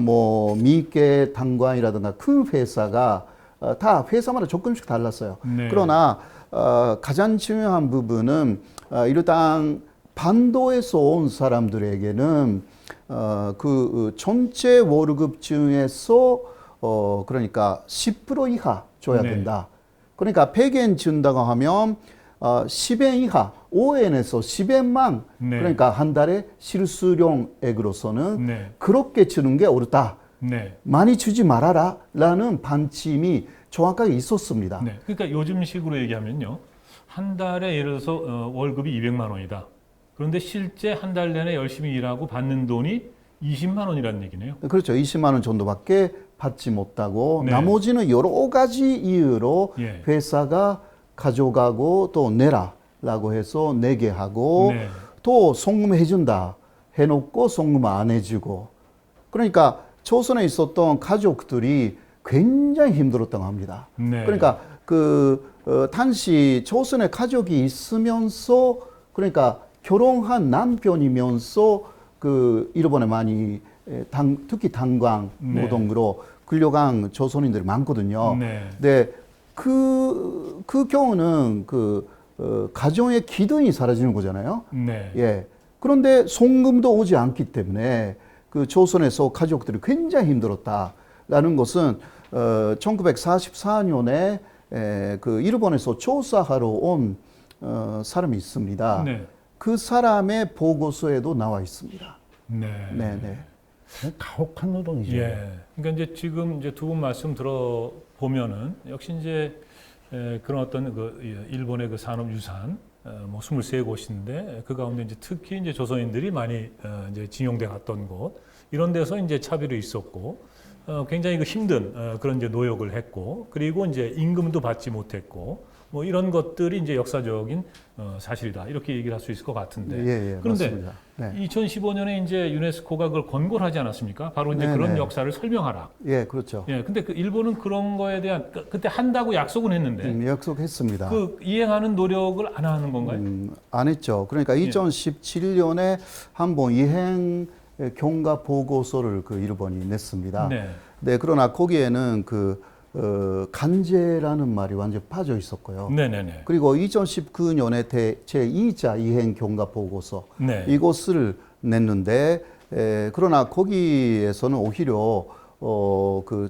뭐 미케 당관이라든가 큰 회사가 다 회사마다 조금씩 달랐어요. 그러나 가장 중요한 부분은 일단 반도에서 온 사람들에게는 그 전체 월급 중에서 그러니까 10% 이하 줘야 된다. 그러니까 100엔 준다고 하면 10엔 이하, 5엔에서 10엔만 그러니까 한 달에 실수령액으로서는 그렇게 주는 게 옳다. 많이 주지 말아라 라는 반침이 정확하게 있었습니다. 그러니까 요즘식으로 얘기하면요. 한 달에 예를 들어서 월급이 200만 원이다. 그런데 실제 한 달 내내 열심히 일하고 받는 돈이 20만 원이라는 얘기네요. 그렇죠. 20만 원 정도밖에 받지 못하고 나머지는 여러 가지 이유로 회사가 가져가고 또 내라라고 해서 내게 하고 또 송금해준다 해놓고 송금 안 해주고 그러니까 조선에 있었던 가족들이 굉장히 힘들었다고 합니다. 그러니까 당시 조선에 가족이 있으면서 그러니까 결혼한 남편이면서 일본에 많이 특히 단광 노동으로 끌려간 조선인들이 많거든요. 근데 그 경우는 가정의 기둥이 사라지는 거잖아요. 예. 그런데 송금도 오지 않기 때문에 그 조선에서 가족들이 굉장히 힘들었다라는 것은 1944년에 그 일본에서 조사하러 온 사람이 있습니다. 그 사람의 보고서에도 나와 있습니다. 네. 가혹한 노동이죠. 그러니까 이제 지금 이제 두 분 말씀 들어보면은 역시 이제 그런 어떤 일본의 그 산업 유산 뭐 23곳인데 그 가운데 이제 특히 이제 조선인들이 많이 이제 징용돼 갔던 곳 이런 데서 이제 차별이 있었고 굉장히 힘든 그런 이제 노역을 했고 그리고 이제 임금도 받지 못했고 뭐 이런 것들이 이제 역사적인 사실이다 이렇게 얘기를 할 수 있을 것 같은데 그런데 맞습니다. 2015년에 이제 유네스코가 그걸 권고를 하지 않았습니까? 바로 이제 그런 역사를 설명하라. 그렇죠. 근데 그 일본은 그런 거에 대한 그때 한다고 약속은 했는데 약속했습니다. 그 이행하는 노력을 안 하는 건가요? 안 했죠. 그러니까 2017년에 한번 이행 경과 보고서를 일본이 냈습니다. 네, 그러나 거기에는 간제라는 말이 완전 빠져 있었고요. 그리고 2019년에 제2자 이행 경과 보고서 이것을 냈는데 그러나 거기에서는 오히려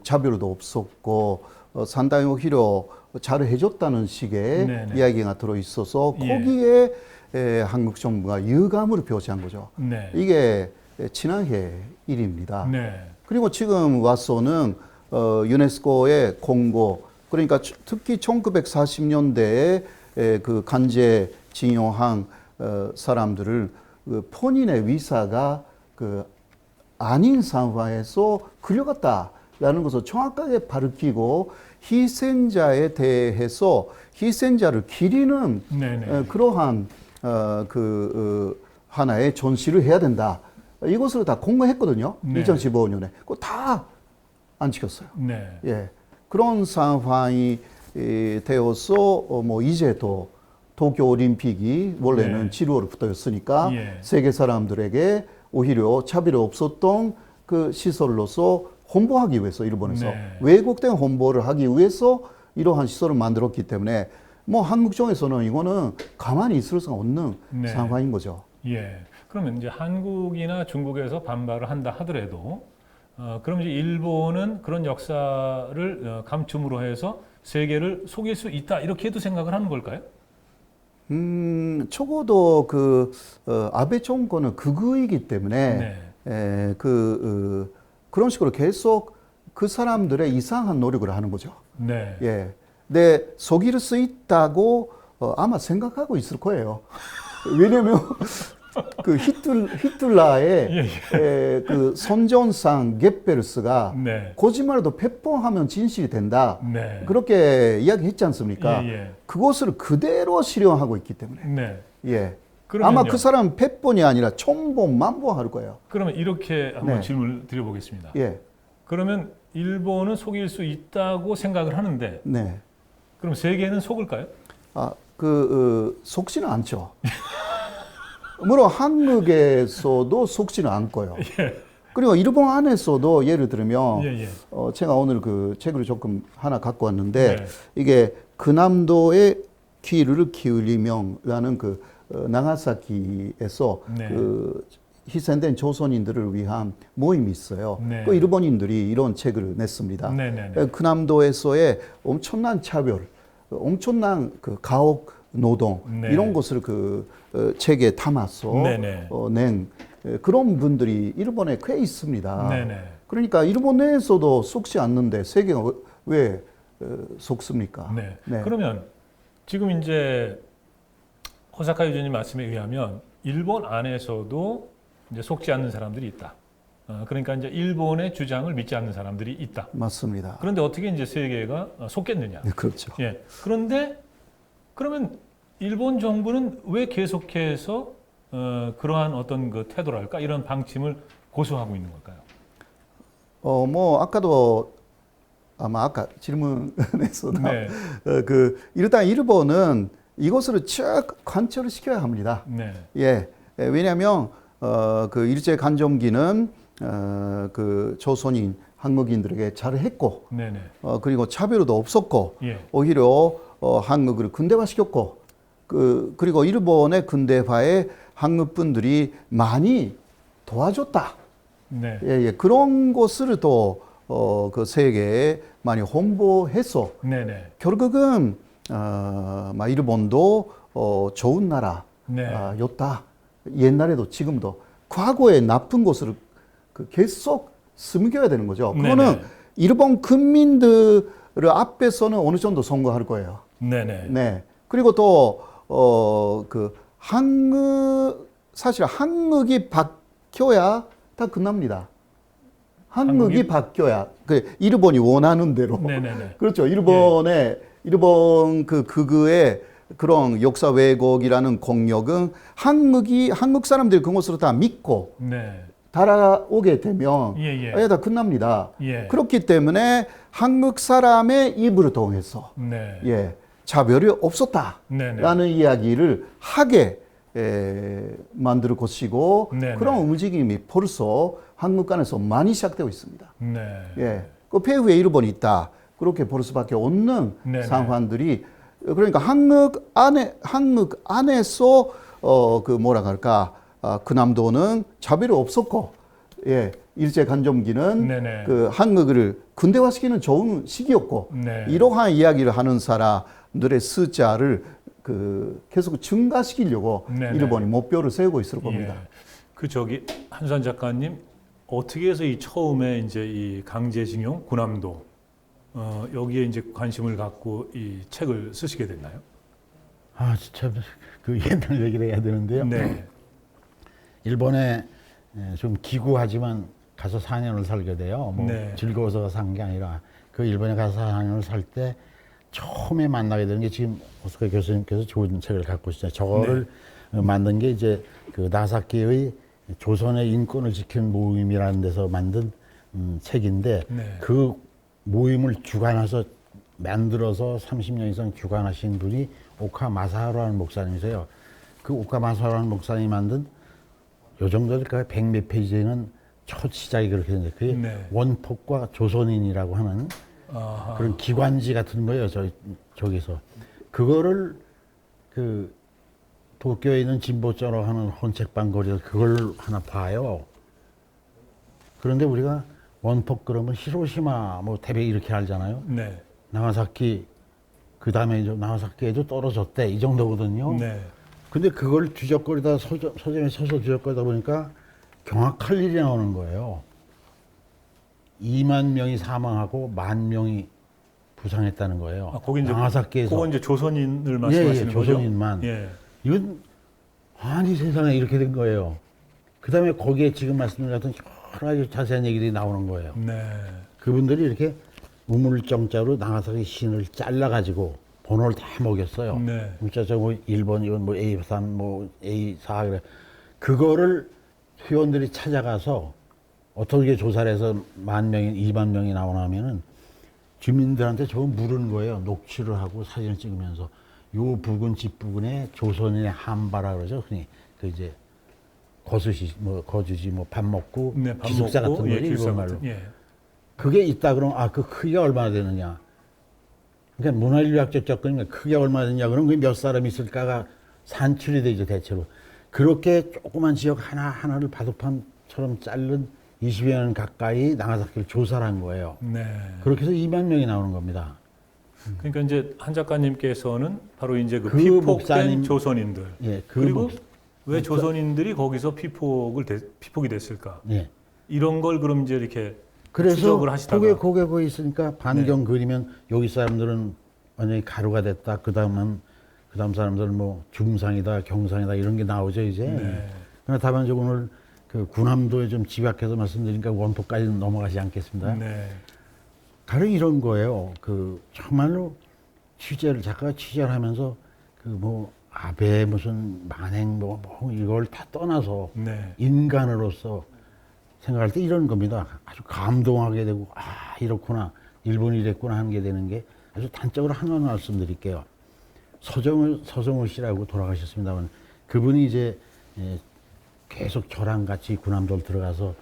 차별도 없었고 상당히 오히려 잘 해줬다는 식의 이야기가 들어 있어서 거기에 한국 정부가 유감을 표시한 거죠. 이게 지난해 일입니다. 그리고 지금 와서는 유네스코의 공고 그러니까 특히 1940년대에 그 간제 징용한 사람들을 본인의 위사가 아닌 상황에서 끌려갔다라는 것을 정확하게 밝히고 희생자에 대해서 희생자를 기리는 그러한 하나의 전시를 해야 된다. 이것을 다 공고했거든요. 2015년에. 그거 다 안 지켰어요. 그런 상황이 되어서 뭐 이제도 도쿄 올림픽이 원래는 7월부터였으니까 세계 사람들에게 오히려 차별이 없었던 그 시설로서 홍보하기 위해서 일본에서 왜곡된 홍보를 하기 위해서 이러한 시설을 만들었기 때문에 뭐 한국 쪽에서는 이거는 가만히 있을 수가 없는 상황인 거죠. 그러면 이제 한국이나 중국에서 반발을 한다 하더라도 그럼 이제 일본은 그런 역사를 감춤으로 해서 세계를 속일 수 있다 이렇게도 생각을 하는 걸까요? 적어도 아베 정권은 극우이기 때문에 그런 식으로 계속 그 사람들의 이상한 노력을 하는 거죠. 근데 속일 수 있다고 아마 생각하고 있을 거예요. 왜냐면 히틀러의 그 선전상 겟베르스가 거짓말도 100번 하면 진실이 된다. 그렇게 이야기했지 않습니까? 그것을 그대로 실현하고 있기 때문에. 아마 그 사람 100번이 아니라 1000번, 10,000번 할 거예요. 그러면 이렇게 한번 질문을 드려보겠습니다. 그러면 일본은 속일 수 있다고 생각을 하는데 그럼 세계는 속을까요? 속지는 않죠. 물론 한국에서도 속지는 않고요. 그리고 일본 안에서도 예를 들면 제가 오늘 그 책을 조금 하나 갖고 왔는데 네. 이게 그남도의 귀를 기울이명이라는 그 나가사키에서 네. 그 희생된 조선인들을 위한 모임이 있어요. 네. 그 일본인들이 이런 책을 냈습니다. 네네네. 그남도에서의 엄청난 차별, 엄청난 그 가혹 노동 네. 이런 것을 그 책에 담아서 네네. 낸 그런 분들이 일본에 꽤 있습니다. 네네. 그러니까 일본 내에서도 속지 않는데 세계가 왜 속습니까? 네. 네. 그러면 지금 이제 호사카 유지님 말씀에 의하면 일본 안에서도 이제 속지 않는 사람들이 있다. 그러니까 이제 일본의 주장을 믿지 않는 사람들이 있다. 맞습니다. 그런데 어떻게 이제 세계가 속겠느냐? 네, 그렇죠. 예. 그런데 그러면 일본 정부는 왜 계속해서 그러한 어떤 그 태도랄까 이런 방침을 고수하고 있는 걸까요? 뭐 아까도 아마 아까 질문에서도 네. 일단 일본은 이것을 쭉 관철을 시켜야 합니다. 네. 예, 왜냐하면 그 일제 간점기는 그 조선인 한국인들에게 잘했고, 네네. 그리고 차별도 없었고, 예. 오히려 한국을 근대화시켰고, 그리고 일본의 근대화에 한국 분들이 많이 도와줬다. 네. 예, 예, 그런 것을 또 그 세계에 많이 홍보해서 네네. 결국은 일본도 좋은 네. 나라였다. 옛날에도 지금도 과거의 나쁜 것을 계속 숨겨야 되는 거죠. 그거는 네네. 일본 국민들 앞에서는 어느 정도 선거할 거예요. 네네. 네. 그리고 또 사실 한국이 바뀌어야 다 끝납니다. 한국이 바뀌어야 일본이 원하는 대로. 네네네. 그렇죠. 일본 그 극우의 그런 역사 왜곡이라는 공력은 한국 사람들이 그것으로 다 믿고 네. 따라오게 되면 예. 다 끝납니다. 예. 그렇기 때문에 한국 사람의 입을 통해서 네. 예, 차별이 없었다라는 네네. 이야기를 하게 만들 것이고 네네. 그런 움직임이 벌써 한국 안에서 많이 시작되고 있습니다. 네. 예, 그 배후에 일본이 있다. 그렇게 볼 수밖에 없는 네네. 상황들이 그러니까 한국 안에서 그남도는 차별이 없었고 예, 일제 간점기는 네네. 그 한국을 근대화시키는 좋은 시기였고 네. 이러한 이야기를 하는 사람들의 숫자를 계속 증가시키려고 네네. 일본이 목표를 세우고 있을 겁니다. 예. 그 한수환 작가님 어떻게 해서 이 처음에 이제 이 강제징용 군함도 여기에 이제 관심을 갖고 이 책을 쓰시게 됐나요? 아, 진짜 그 옛날 얘기를 해야 되는데요. 네. 일본에 좀 기구하지만 가서 4년을 살게 돼요. 뭐 네. 즐거워서 산 게 아니라 그 일본에 가서 4년을 살 때 처음에 만나게 되는 게 지금 오스카 교수님께서 좋은 책을 갖고 있어요. 저거를 만든 게 이제 그 나사키의 조선의 인권을 지키는 모임이라는 데서 만든 책인데 네. 그 모임을 주관해서 만들어서 30년 이상 주관하신 분이 오카 마사하루라는 목사님이세요. 그 오카 마사하루라는 목사님이 만든 요 정도 될까요? 100몇 페이지는 첫 시작이 그렇게 되는데 그게 네. 원폭과 조선인이라고 하는 아하. 그런 기관지 같은 거예요. 저기서 그거를 그 도쿄에 있는 진보자로 하는 혼책방 거리에서 그걸 하나 봐요. 그런데 우리가 원폭 그러면 히로시마 뭐 태백 이렇게 알잖아요. 네. 나가사키 그 다음에 나가사키에도 떨어졌대 이 정도거든요. 네. 근데 그걸 뒤적거리다 서점에 서서 뒤적거리다 보니까 경악할 일이 나오는 거예요. 2만 명이 사망하고 1만 명이 부상했다는 거예요. 거기 이제 나가사키에서. 그건 이제 조선인을 말씀하시는 거죠? 조선인만. 예. 이건 아니 세상에 이렇게 된 거예요. 그 다음에 거기에 지금 말씀드린 여러 가지 자세한 얘기들이 나오는 거예요. 네. 그분들이 이렇게 우물정자로 나가사키 신을 잘라가지고 번호를 다 먹였어요. 네. 문자적 뭐 1번, 2번, 뭐 A3, 뭐 A4 그래. 그거를 회원들이 찾아가서 어떻게 조사를 해서 10,000명이 2만 명이 나오냐면은 주민들한테 저거 물은 거예요. 녹취를 하고 사진을 찍으면서 요 부근 집 부근에 조선인의 한바라 그러죠. 흔히 그 이제 거수시 뭐 거주지 뭐 밥 먹고 네, 밥 기숙사 먹고, 같은 거지 기숙사 이런 말로. 같은, 예. 그게 있다 그러면 아 그 크기가 얼마나 되느냐. 그러니까 문화인류학적 접근이면 크기가 얼마나 되느냐 그러면 그게 몇 사람 있을까가 산출이 되죠 대체로. 그렇게 조그만 지역 하나를 바둑판처럼 자른 20여 년 가까이 나가사키를 조사를 한 거예요. 네. 그렇게 해서 2만 명이 나오는 겁니다. 그러니까 이제 한 작가님께서는 바로 이제 그 그 피폭된 목사님- 조선인들. 예, 그리고 목- 왜 조선인들이 거기서 피폭이 됐을까? 예. 이런 걸 그럼 이제 이렇게 그래서 추적을 하시다가 거기 있으니까 반경 그리면 여기 사람들은 완전히 가루가 됐다. 그 다음 사람들은 뭐 중상이다, 경상이다 이런 게 나오죠 이제. 네. 그러나 다만 저 오늘 그 군함도에 좀 집약해서 말씀드리니까 원포까지는 넘어가지 않겠습니다. 네. 가령 이런 거예요. 그 정말로 작가가 취재를 하면서 그 뭐 아베 무슨 만행 뭐 이걸 다 떠나서 네. 인간으로서 생각할 때 이런 겁니다. 아주 감동하게 되고 아 이렇구나 일본이 이랬구나 하는 게 되는 게 아주 단적으로 하나 말씀드릴게요. 서정을 씨라고 돌아가셨습니다만 그분이 이제 계속 저랑 같이 군함도를 들어가서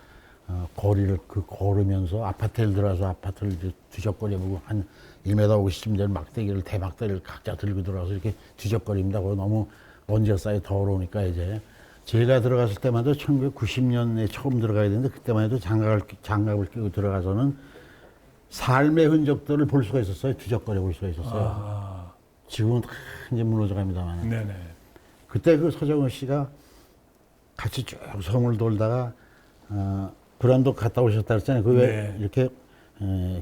거리를 걸으면서 아파트를 들어가서 아파트를 뒤적거려보고 한 1m 50쯤 되는 막대기를 대막대기를 각자 들고 들어가서 이렇게 뒤적거립니다. 그거 너무 먼지가 쌓여 더러우니까 이제 제가 들어갔을 때마다 1990년에 처음 들어가야 되는데 그때만 해도 장갑을 끼고 들어가서는 삶의 흔적들을 볼 수가 있었어요. 뒤적거려 볼 수가 있었어요. 아, 지금은 다 이제 무너져 갑니다만. 네네. 그때 그 서정우 씨가 같이 쭉 섬을 돌다가 불안도 갔다 오셨다 그랬잖아요. 그 왜 네. 이렇게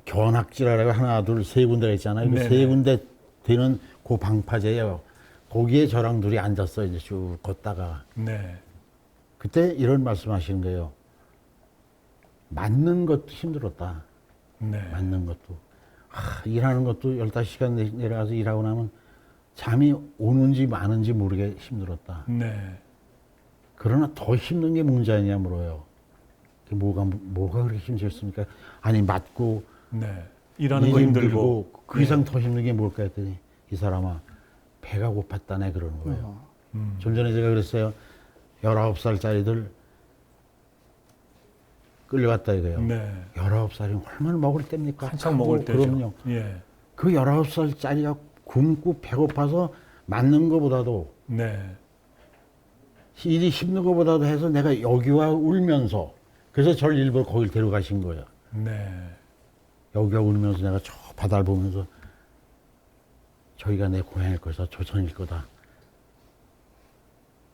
견학지라고 하나 둘 세 군데가 있잖아요. 그 네네. 세 군데 되는 그 방파제예요. 거기에 저랑 둘이 앉았어요. 이제 쭉 걷다가 네. 그때 이런 말씀하시는 거예요. 맞는 것도 힘들었다. 네. 맞는 것도. 일하는 것도 15시간 내려가서 일하고 나면 잠이 오는지 마는지 모르게 힘들었다. 네. 그러나 더 힘든 게 뭔지 아니냐 물어요. 그게 뭐가 그렇게 힘들었습니까? 아니 맞고 네. 일하는 거 일이 힘들고 그 이상 더 힘든 게 뭘까 했더니 이 사람아 배가 고팠다네 그러는 거예요. 좀 전에 제가 그랬어요. 19살짜리들 끌려갔다 이거예요. 네. 19살이면 얼마나 먹을 때입니까? 한창 먹을 때죠. 그럼요. 예. 그 19살짜리가 굶고 배고파서 맞는 것보다도 네. 일이 힘든 것보다도 해서 내가 여기와 울면서 그래서 저를 일부러 거길 데려가신 거예요. 네. 여기와 울면서 내가 저 바다를 보면서 저기가 내 고향일 거다, 조선일 거다.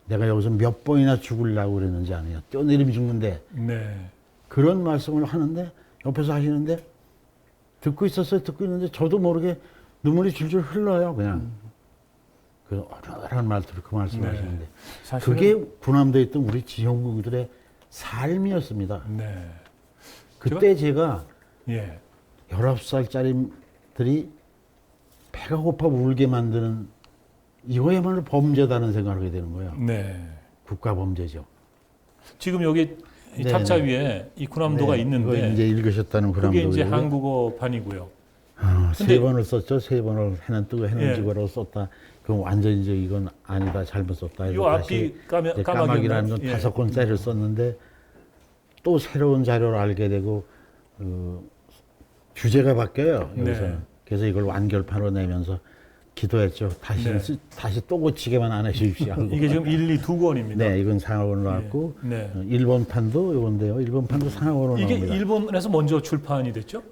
내가 여기서 몇 번이나 죽으려고 그랬는지 아니에요. 뛰어내리면 죽는데 네. 그런 말씀을 하는데 옆에서 하시는데 듣고 있었어요. 듣고 있는데 저도 모르게 눈물이 줄줄 흘러요. 그냥 그 어려운 말투로 그 말씀하시는데 네. 사실은 그게 군함도에 있던 우리 지형국들의 삶이었습니다. 네. 그때 제가 예. 19살짜리들이 배가 고파 울게 만드는 이거야말로 범죄다는 생각을 하게 되는 거예요. 네. 국가 범죄죠. 지금 여기 이 네, 탁자 네. 위에 이 군함도가 네, 이거 있는데 이제 읽으셨다는 그게 군함도 이제 한국어판이고요. 세 근데- 번을 썼죠. 세 번을 해는 뜨고 해는 예. 지고라고 썼다. 그럼 완전히 이제 이건 아니다. 잘못 썼다. 요 앞이 이제 까마귀라는 까마귀라는 건 5권짜리를 썼는데 또 새로운 자료를 알게 되고 주제가 바뀌어요. 여기서는. 네. 그래서 이걸 완결판으로 내면서 기도했죠. 다시 또 고치게만 안 해주십시오. 하고. 이게 지금 1, 2 두 권입니다. 네, 이건 상하원으로 나왔고 네. 일본판도 이건데요. 일본판도 상하원으로 이게 나옵니다. 일본에서 먼저 출판이 됐죠?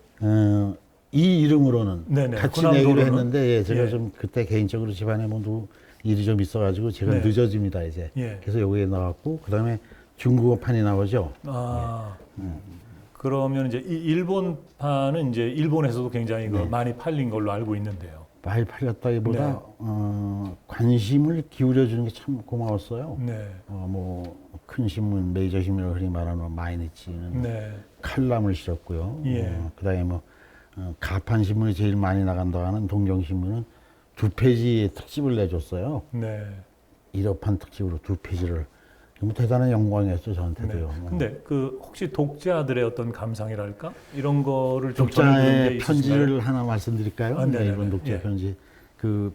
이 이름으로는 네네, 같이 군함도로는? 내기로 했는데 예, 제가 예. 좀 그때 개인적으로 집안에 뭐 일이 좀 있어가지고 제가 네. 늦어집니다 이제. 예. 그래서 여기에 나왔고 그 다음에 중국어판이 나오죠. 아. 그러면 이제 이 일본판은 이제 일본에서도 굉장히 그 많이 팔린 걸로 알고 있는데요. 많이 팔렸다기보다 네. 관심을 기울여 주는 게 참 고마웠어요. 네. 뭐 큰 신문, 메이저 신문을 흔히 말하는 마이니치는 네. 칼럼을 실었고요. 예. 그다음에 가판 신문이 제일 많이 나간다 하는 동경 신문은 2페이지 특집을 내줬어요. 네. 1호판 특집으로 2페이지를. 너무 대단한 영광이었죠 네. 저한테도요. 근데 그 혹시 독자들의 어떤 감상이랄까 이런 거를 좀 독자의 전해드린 게 편지를 있으신가요? 하나 말씀드릴까요? 아, 네네네. 일본 독자 예. 편지. 그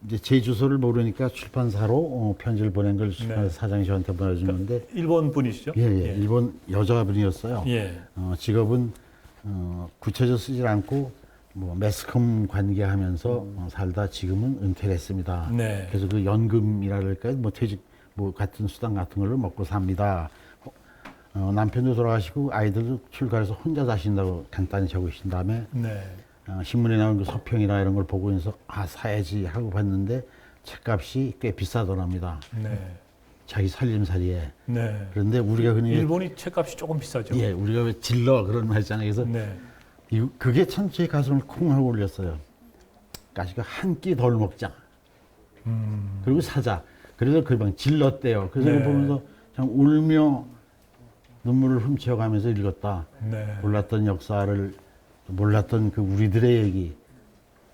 이제 제 주소를 모르니까 출판사로 편지를 보낸 걸 출판사 사장이 저한테 보내준 건데 일본 분이시죠? 예, 예. 일본 여자분이었어요. 예. 직업은 구체적으로 쓰질 않고 뭐 매스컴 관계하면서 살다 지금은 은퇴를 했습니다. 네. 그래서 그 연금이랄까요, 뭐 퇴직 뭐 같은 수당 같은 걸로 먹고 삽니다. 남편도 돌아가시고 아이들도 출가해서 혼자 사신다고 간단히 적으신 다음에 네. 신문에 나온 그 서평이나 이런 걸 보고 있어서 사야지 하고 봤는데 책값이 꽤 비싸더랍니다. 네. 자기 살림살이에. 네. 그런데 우리가 흔히 일본이 책값이 조금 비싸죠. 예, 우리가 왜 질러 그런 말 있잖아요. 그래서 네. 그게 참 제 가슴을 콩 하고 울렸어요. 가시가 한 끼 덜 먹자. 그리고 사자. 그래서 그방 질렀대요. 그래서 네. 이거 보면서 참 울며 눈물을 훔쳐가면서 읽었다. 네. 몰랐던 역사를, 몰랐던 그 우리들의 얘기,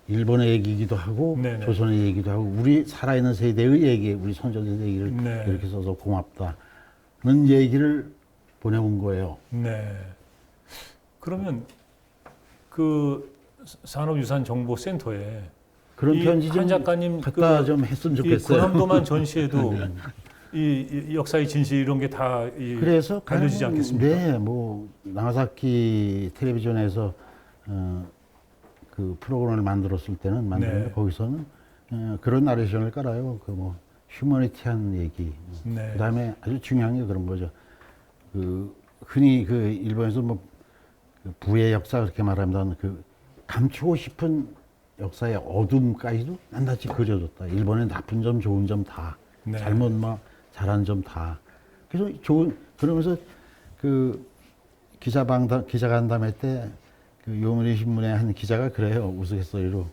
일본의 얘기이기도 하고 네네. 조선의 얘기도 하고 우리 살아있는 세대의 얘기, 우리 선조들의 얘기를 네. 이렇게 써서 고맙다는 얘기를 보내온 거예요. 네. 그러면 그 산업유산정보센터에 그런 편지 한 좀 작가님 갖다 좀 했으면 이 좋겠어요. 고남도만 전시에도 이 역사의 진실 이런 게 다 그래서 알려지지 않겠습니까? 네, 뭐 나가사키 텔레비전에서 그 프로그램을 만들었을 때는 네. 거기서는 그런 나레이션을 깔아요. 그 뭐 휴머니티한 얘기. 네. 그다음에 아주 중요한 게 그런 거죠. 그 흔히 그 일본에서 뭐 그 부의 역사 그렇게 말하면 그 감추고 싶은 역사의 어둠까지도 낱낱이 그려줬다. 일본의 나쁜 점, 좋은 점 다. 네. 잘못 막 잘한 점 다. 그래서 그러면서 그 기자간담회 때 그 요미우리 신문의 한 기자가 그래요. 우스갯소리로.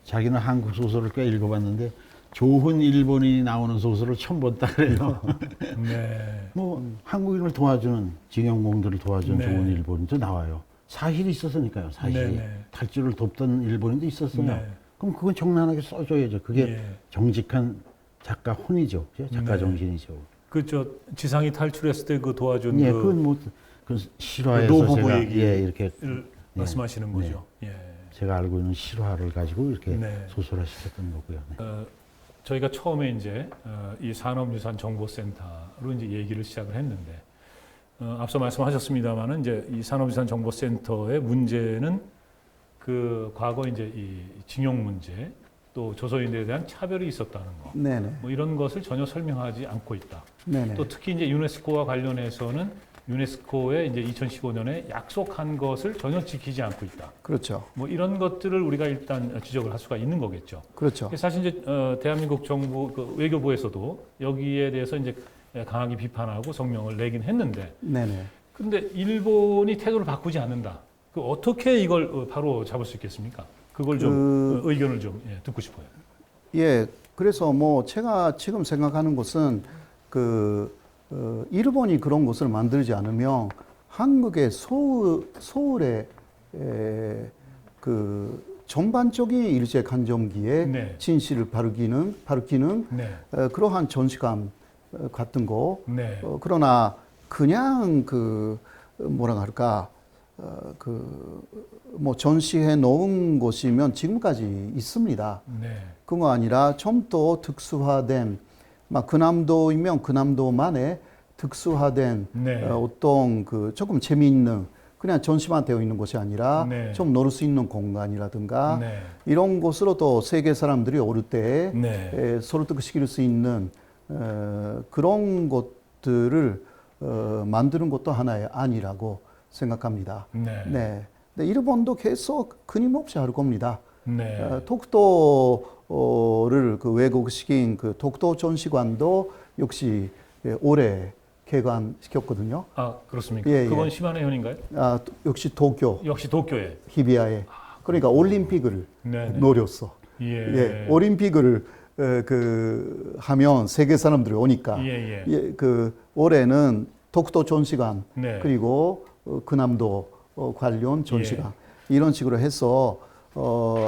자기는 한국 소설을 꽤 읽어봤는데 좋은 일본인이 나오는 소설을 처음 본다 그래요. 네. 뭐 한국인을 도와주는 징용공들을 도와주는 네. 좋은 일본인도 나와요. 사실이 있었으니까요. 사실이. 네. 탈주를 돕던 일본인도 있었어요. 네. 그럼 그건 정난하게 써줘야죠. 그게 예. 정직한 작가 혼이죠. 작가 네. 정신이죠. 그저 지상이 탈출했을 때 그 도와준 예, 그 그건 뭐 그 실화에서 노부부 제가 얘기를 이렇게 말씀하시는 거죠. 예. 제가 알고 있는 실화를 가지고 이렇게 네. 소설화시켰던 거고요. 네. 저희가 처음에 이제 이 산업유산정보센터로 이제 얘기를 시작을 했는데 앞서 말씀하셨습니다만은 이제 이 산업유산정보센터의 문제는 그 과거 이제 이 징용 문제 또 조선인들에 대한 차별이 있었다는 거, 네네. 뭐 이런 것을 전혀 설명하지 않고 있다. 네네. 또 특히 이제 유네스코와 관련해서는 유네스코에 이제 2015년에 약속한 것을 전혀 지키지 않고 있다. 그렇죠. 뭐 이런 것들을 우리가 일단 지적을 할 수가 있는 거겠죠. 그렇죠. 사실 이제 대한민국 정부 그 외교부에서도 여기에 대해서 이제 강하게 비판하고 성명을 내긴 했는데, 네네. 그런데 일본이 태도를 바꾸지 않는다. 그 어떻게 이걸 바로 잡을 수 있겠습니까? 그걸 좀 의견을 좀 듣고 싶어요. 예, 그래서 뭐 제가 지금 생각하는 것은 일본이 그런 것을 만들지 않으면 한국의 서울의 그 전반적인 일제 간점기에 네. 진실을 밝히는 네. 그러한 전시관 같은 거. 네. 그러나 그냥 뭐라 할까 뭐 전시해 놓은 곳이면 지금까지 있습니다. 네. 그거 아니라 좀 더 특수화된, 막 근암도이면 근암도만의 특수화된 네. 어떤 조금 재미있는 그냥 전시만 되어 있는 것이 아니라 네. 좀 놀 수 있는 공간이라든가 네. 이런 곳으로 또 세계 사람들이 오를 때 네. 설득시킬 수 있는 그런 것들을 만드는 것도 하나의 안이라고 생각합니다. 네. 네. 근데 일본도 계속 끊임없이 할 겁니다. 네. 독도를 왜곡시킨 독도 전시관도 역시 올해 개관시켰거든요. 아, 그렇습니까? 예, 그건 예. 시마네 현인가요? 역시 도쿄 역시 도쿄에. 히비야에. 그러니까 올림픽을 네. 노렸어. 예. 예, 올림픽을 하면 세계 사람들이 오니까. 예. 예, 올해는 독도 전시관 네. 그리고 근암도 관련 전시관 이런 식으로 해서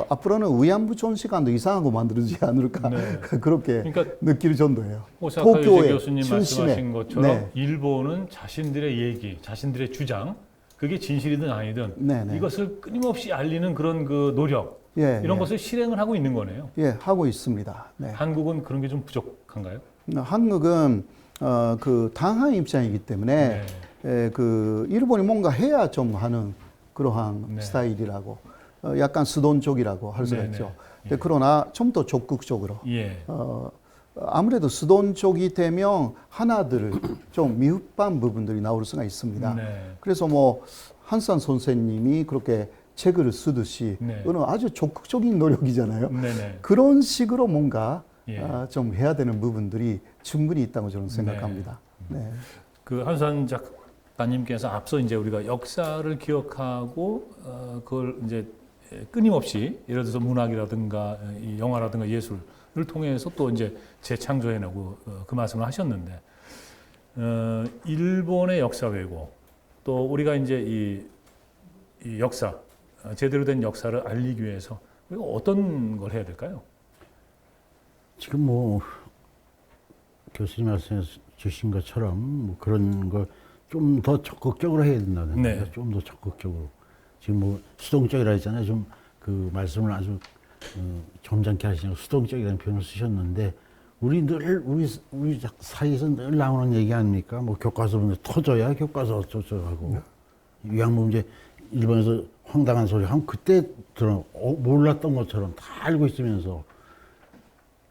앞으로는 위안부 전시관도 이상한 거 만들지 않을까 네. 그렇게 그러니까 느낄 정도예요. 오사카 유지 도쿄의 교수님 중심에. 말씀하신 것처럼 네. 일본은 자신들의 얘기, 자신들의 주장, 그게 진실이든 아니든 네, 네. 이것을 끊임없이 알리는 그런 그 노력, 예, 이런 예. 것을 실행을 하고 있는 거네요. 예, 하고 있습니다. 네. 한국은 그런 게 좀 부족한가요? 한국은 그 당한 입장이기 때문에 그 일본이 뭔가 해야 좀 하는 그러한 스타일이라고 약간 수돈적이라고 할 수가 있죠. 그러나 좀 더 적극적으로 아무래도 수돈적이 되면 하나들을 좀 미흡한 부분들이 나올 수가 있습니다. 그래서 뭐 한산 선생님이 그렇게 책을 쓰듯이 이거는 아주 적극적인 노력이잖아요. 그런 식으로 뭔가 좀 해야 되는 부분들이 충분히 있다고 저는 생각합니다. 그 한산 작가님께서 앞서 이제 우리가 역사를 기억하고 그걸 이제 끊임없이 예를 들어서 문학이라든가 이 영화라든가 예술을 통해서 또 이제 재창조해내고 그 말씀을 하셨는데 일본의 역사 왜곡 또 우리가 이제 이 역사 제대로 된 역사를 알리기 위해서 우리가 어떤 걸 해야 될까요? 지금 뭐 교수님 말씀해 주신 것처럼 뭐 그런 걸 좀 더 적극적으로 해야 된다는 거예요. 좀 더 적극적으로. 지금 뭐 수동적이라 했잖아요. 좀 그 말씀을 아주 점잖게 하시냐고 수동적이라는 표현을 쓰셨는데 우리 사이에서 늘 나오는 얘기 아닙니까? 뭐 교과서 문제 터져야 교과서 어쩌고 하고 위안부 문제 일본에서 황당한 소리 하면 그때 몰랐던 것처럼 다 알고 있으면서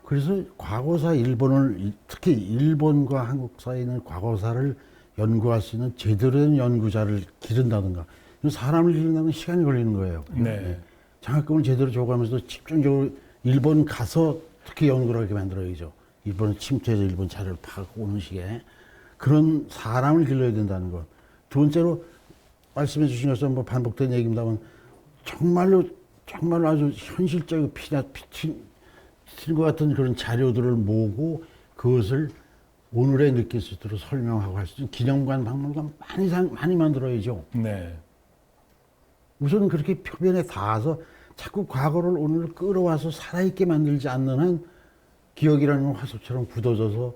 그래서 과거사 일본을 특히 일본과 한국 사이에 있는 과거사를 연구할 수 있는 제대로 된 연구자를 기른다든가 사람을 기른다는 건 시간이 걸리는 거예요. 장학금을 제대로 줘가면서 집중적으로 일본 가서 특히 연구를 하게 만들어야죠. 일본을 침투해서 일본 자료를 파고 오는 식의 그런 사람을 길러야 된다는 것. 두 번째로 말씀해 주신 것처럼 뭐 반복된 얘기입니다만 정말로 아주 현실적이고 피친 것 같은 그런 자료들을 모으고 그것을 오늘에 느낄 수 있도록 설명하고 할 수 있는 기념관, 박물관 많이 만들어야죠. 우선 그렇게 표면에 닿아서 자꾸 과거를 오늘 끌어와서 살아있게 만들지 않는 한 기억이라는 화석처럼 굳어져서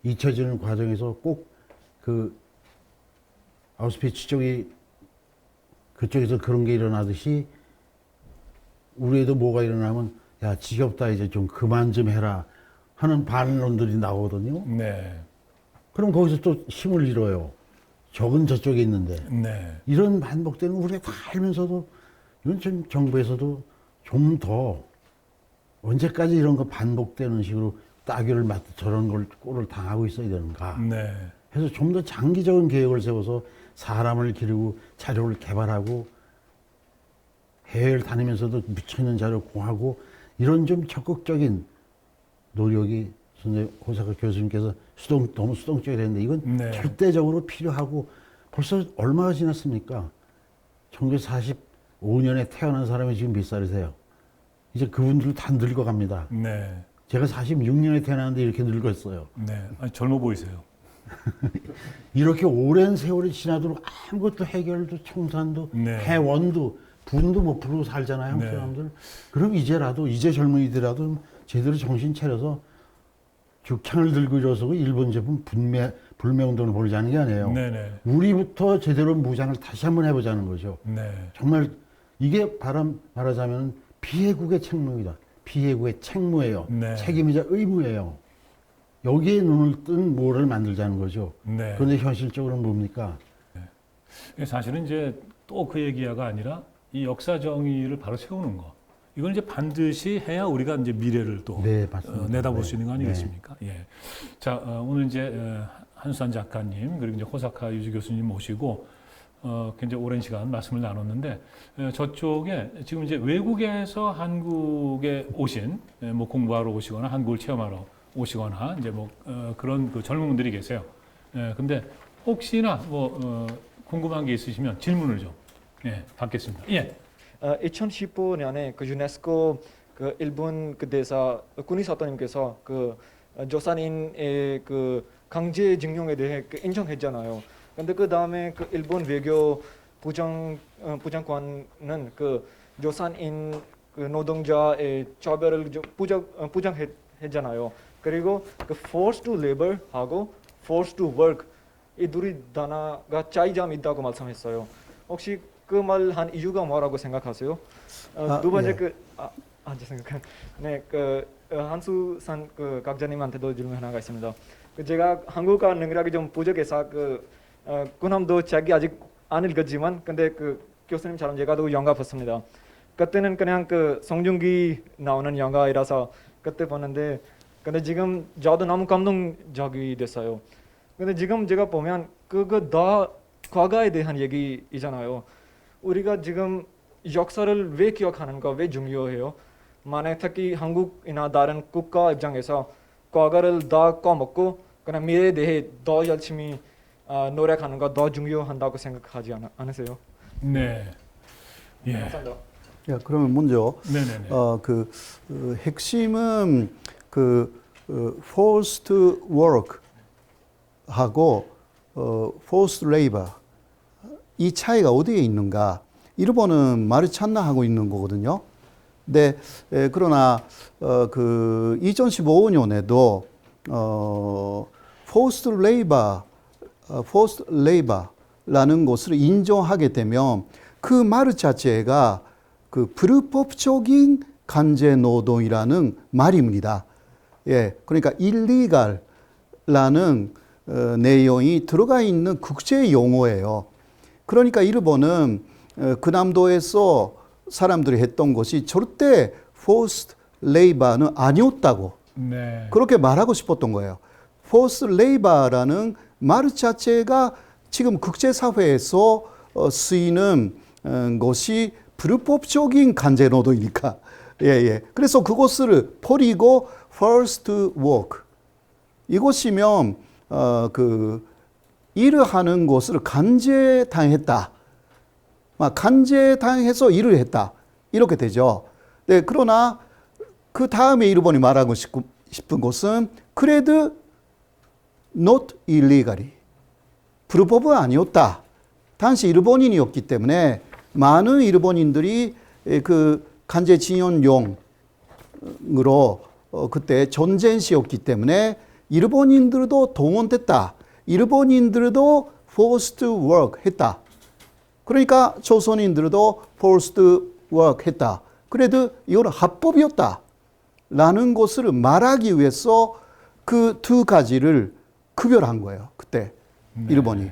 잊혀지는 과정에서 꼭 그 아우슈비츠 쪽이 그쪽에서 그런 게 일어나듯이 우리에도 뭐가 일어나면 야 지겹다 이제 좀 그만 좀 해라 하는 반론들이 나오거든요. 그럼 거기서 또 힘을 잃어요. 적은 저쪽에 있는데 이런 반복되는 우리가 다 알면서도 이건 좀 정부에서도 좀 더 언제까지 이런 거 반복되는 식으로 따귀를 맞듯 저런 꼴을 당하고 있어야 되는가 해서 좀 더 장기적인 계획을 세워서 사람을 기르고 자료를 개발하고 해외를 다니면서도 묻혀있는 자료 공하고 이런 좀 적극적인 노력이 선생님 호사카 교수님께서 너무 수동적이 됐는데 이건 절대적으로 필요하고 벌써 얼마가 지났습니까? 1945년에 태어난 사람이 지금 몇 살이세요? 이제 그분들 다 늙어갑니다. 제가 46년에 태어났는데 이렇게 늙었어요. 아니, 젊어 보이세요. 이렇게 오랜 세월이 지나도록 아무것도 해결도 청산도 해원도 분도 못 풀고 살잖아요. 한국 사람들. 그럼 이제 젊은이들이라도 제대로 정신 차려서 죽창을 들고 일어서고 일본 제품 불매운동을 벌이자는 게 아니에요. 우리부터 제대로 무장을 다시 한번 해보자는 거죠. 정말 이게 말하자면 피해국의 책무이다. 피해국의 책무예요. 책임이자 의무예요. 여기에 눈을 뜬 뭐를 만들자는 거죠. 그런데 현실적으로는 뭡니까? 사실은 이제 또 그 얘기가 아니라 이 역사 정의를 바로 세우는 거. 이걸 이제 반드시 해야 우리가 이제 미래를 또 내다볼 수 있는 거 아니겠습니까? 자, 오늘 이제 한수산 작가님 그리고 이제 호사카 유지 교수님 모시고 굉장히 오랜 시간 말씀을 나눴는데 저쪽에 지금 이제 외국에서 한국에 오신 뭐 공부하러 오시거나 한국을 체험하러 오시거나 이제 뭐 그런 그 젊은 분들이 계세요. 근데 혹시나 뭐 궁금한 게 있으시면 질문을 좀 받겠습니다. 2015년에 그 유네스코 그 일본 그 대사 군의사단님께서 그 조선인의 그 강제징용에 대해 그 인정했잖아요. 근데 그 다음에 그 일본 외교 부장관은 그 조선인 그 노동자의 처벌을 부정했잖아요. 그리고 그 forced to labor 하고 forced to work 이 둘이 단어가 차이점이 있다고 말씀했어요. 혹시 그 말 한 이유가 뭐라고 생각하세요? 두 번째 예. 죄송합니다. 네, 한수산 각자님한테도 질문 하나가 있습니다. 제가 한국어 능력이 좀 부족해서 군함도 책이 아직 안 읽었지만 근데 교수님처럼 제가도 영화 봤습니다. 그때는 그냥 송중기 나오는 영화이라서 그때 봤는데 근데 지금 저도 너무 감동적이 됐어요. 근데 지금 제가 보면 그거 다 과거에 대한 얘기이잖아요. 우리가 지금 역사를 왜 기억하는 거 왜 중요해요? 만약 특히 한국이나 다른 국가 입장에서 과거를 다 까먹고 그냥 미래에 대해 더 열심히 노력하는 거 더 중요한다고 생각하지 않으세요? 네. 예. 감사합니다. 야, 그러면 먼저 네네네. 핵심은 forced work하고 forced labor 이 차이가 어디에 있는가? 일본은 마르찬나 하고 있는 거거든요. 근데 그러나 2015년에도 forced labor라는 것을 인정하게 되면 그 말 자체가 불법적인 강제 노동이라는 말입니다. 예, 그러니까 illegal라는 내용이 들어가 있는 국제 용어예요. 그러니까 일본은 그남도에서 사람들이 했던 것이 절대 forced labor는 아니었다고 네. 그렇게 말하고 싶었던 거예요. forced labor라는 말 자체가 지금 국제사회에서 쓰이는 것이 불법적인 강제 노동이니까. 예, 예. 그래서 그것을 버리고 forced work. 이것이면, 일을 하는 것을 강제당했다. 강제당해서 일을 했다. 이렇게 되죠. 네, 그러나 그 다음에 일본이 말하고 싶은 것은 그래도 not illegally. 불법은 아니었다. 당시 일본인이었기 때문에 많은 일본인들이 강제징용용으로 그때 전쟁 시였기 때문에 일본인들도 동원됐다. 일본인들도 forced work 했다. 그러니까 조선인들도 forced work 했다. 그래도 이거는 합법이었다. 라는 것을 말하기 위해서 그 두 가지를 구별한 거예요. 그때 일본이.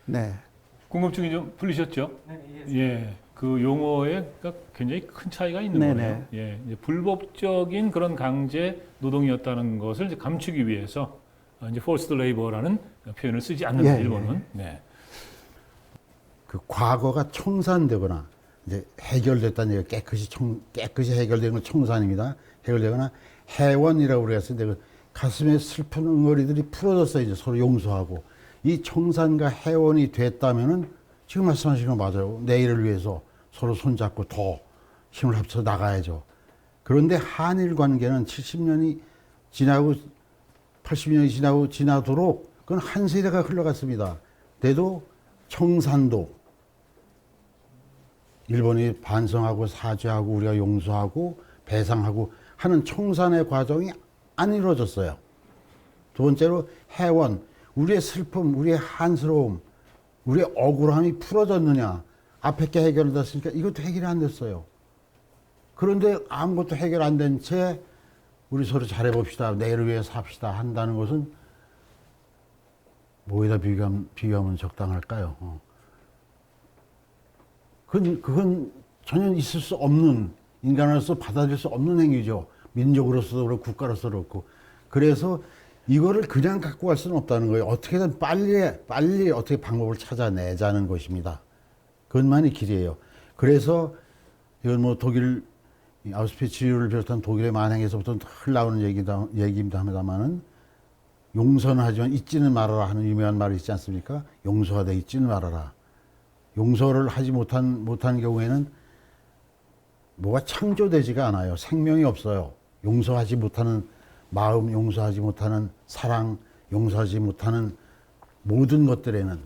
네. 궁금증이 좀 풀리셨죠? 네, 예. 그 용어에 굉장히 큰 차이가 있는 네네. 거예요. 예. 이제 불법적인 그런 강제 노동이었다는 것을 이제 감추기 위해서 이제 forced labor라는 표현을 쓰지 않는다. 예, 일본은. 네. 그 과거가 청산되거나 이제 해결됐다는 얘기가 깨끗이 해결된 건 청산입니다. 해결되거나 해원이라고 그랬는데 그 가슴에 슬픈 응어리들이 풀어졌어요. 이제 서로 용서하고 이 청산과 해원이 됐다면은 지금 말씀하신 거 맞아요. 내일을 위해서 서로 손잡고 더 힘을 합쳐 나가야죠. 그런데 한일 관계는 70년이 지나고 80년이 지나도록 그건 한 세대가 흘러갔습니다. 그래도 청산도 일본이 반성하고 사죄하고 우리가 용서하고 배상하고 하는 청산의 과정이 안 이루어졌어요. 두 번째로 해원, 우리의 슬픔, 우리의 한스러움, 우리의 억울함이 풀어졌느냐. 앞에 게 해결됐으니까 이것도 해결이 안 됐어요. 그런데 아무것도 해결 안 된 채 우리 서로 잘해봅시다. 내일을 위해 삽시다. 한다는 것은 뭐에다 비교하면 적당할까요? 그건 전혀 있을 수 없는, 인간으로서 받아들일 수 없는 행위죠. 민족으로서도 그렇고 국가로서도 그렇고. 그래서 이거를 그냥 갖고 갈 수는 없다는 거예요. 어떻게든 빨리 어떻게 방법을 찾아내자는 것입니다. 그것만이 길이에요. 그래서 이건 뭐 독일 아우슈비츠를 비롯한 독일의 만행에서부터 흘러나오는 얘기입니다만은 용서는 하지만 잊지는 말아라 하는 유명한 말이 있지 않습니까? 용서하되 잊지는 말아라. 용서를 하지 못한 경우에는 뭐가 창조되지가 않아요. 생명이 없어요. 용서하지 못하는 마음, 용서하지 못하는 사랑, 용서하지 못하는 모든 것들에는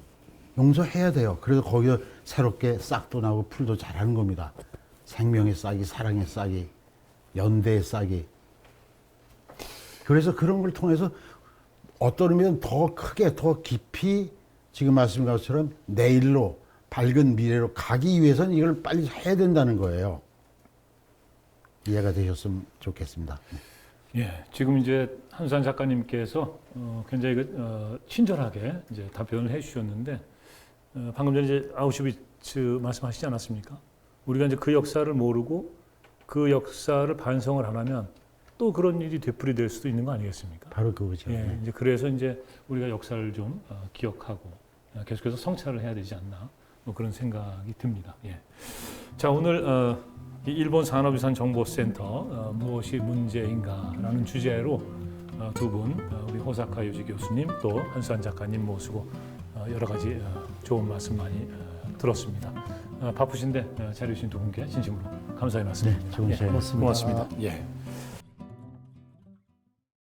용서해야 돼요. 그래서 거기서 새롭게 싹도 나고 풀도 자라는 겁니다. 생명의 싹이, 사랑의 싹이, 연대의 싹이. 그래서 그런 걸 통해서 어떤 의미는 더 크게, 더 깊이 지금 말씀하신 것처럼 내일로, 밝은 미래로 가기 위해서는 이걸 빨리 해야 된다는 거예요. 이해가 되셨으면 좋겠습니다. 예, 지금 이제 한수환 작가님께서 굉장히 친절하게 이제 답변을 해주셨는데 방금 전에 이제 아우슈비츠 말씀하시지 않았습니까? 우리가 이제 그 역사를 모르고 그 역사를 반성을 안 하면 또 그런 일이 되풀이될 수도 있는 거 아니겠습니까? 바로 그거죠. 예, 네. 이제 그래서 이제 우리가 역사를 좀 기억하고 계속해서 성찰을 해야 되지 않나 뭐 그런 생각이 듭니다. 예. 자, 오늘 이 일본 산업유산 정보센터 무엇이 문제인가라는 주제로 두 분 우리 호사카 요지 교수님 또 한수환 작가님 모시고 여러 가지 좋은 말씀 많이 들었습니다. 바쁘신데 자리해 주신 두 분께 진심으로 감사의 말씀드립니다. 좋은 시간. 고맙습니다. 예.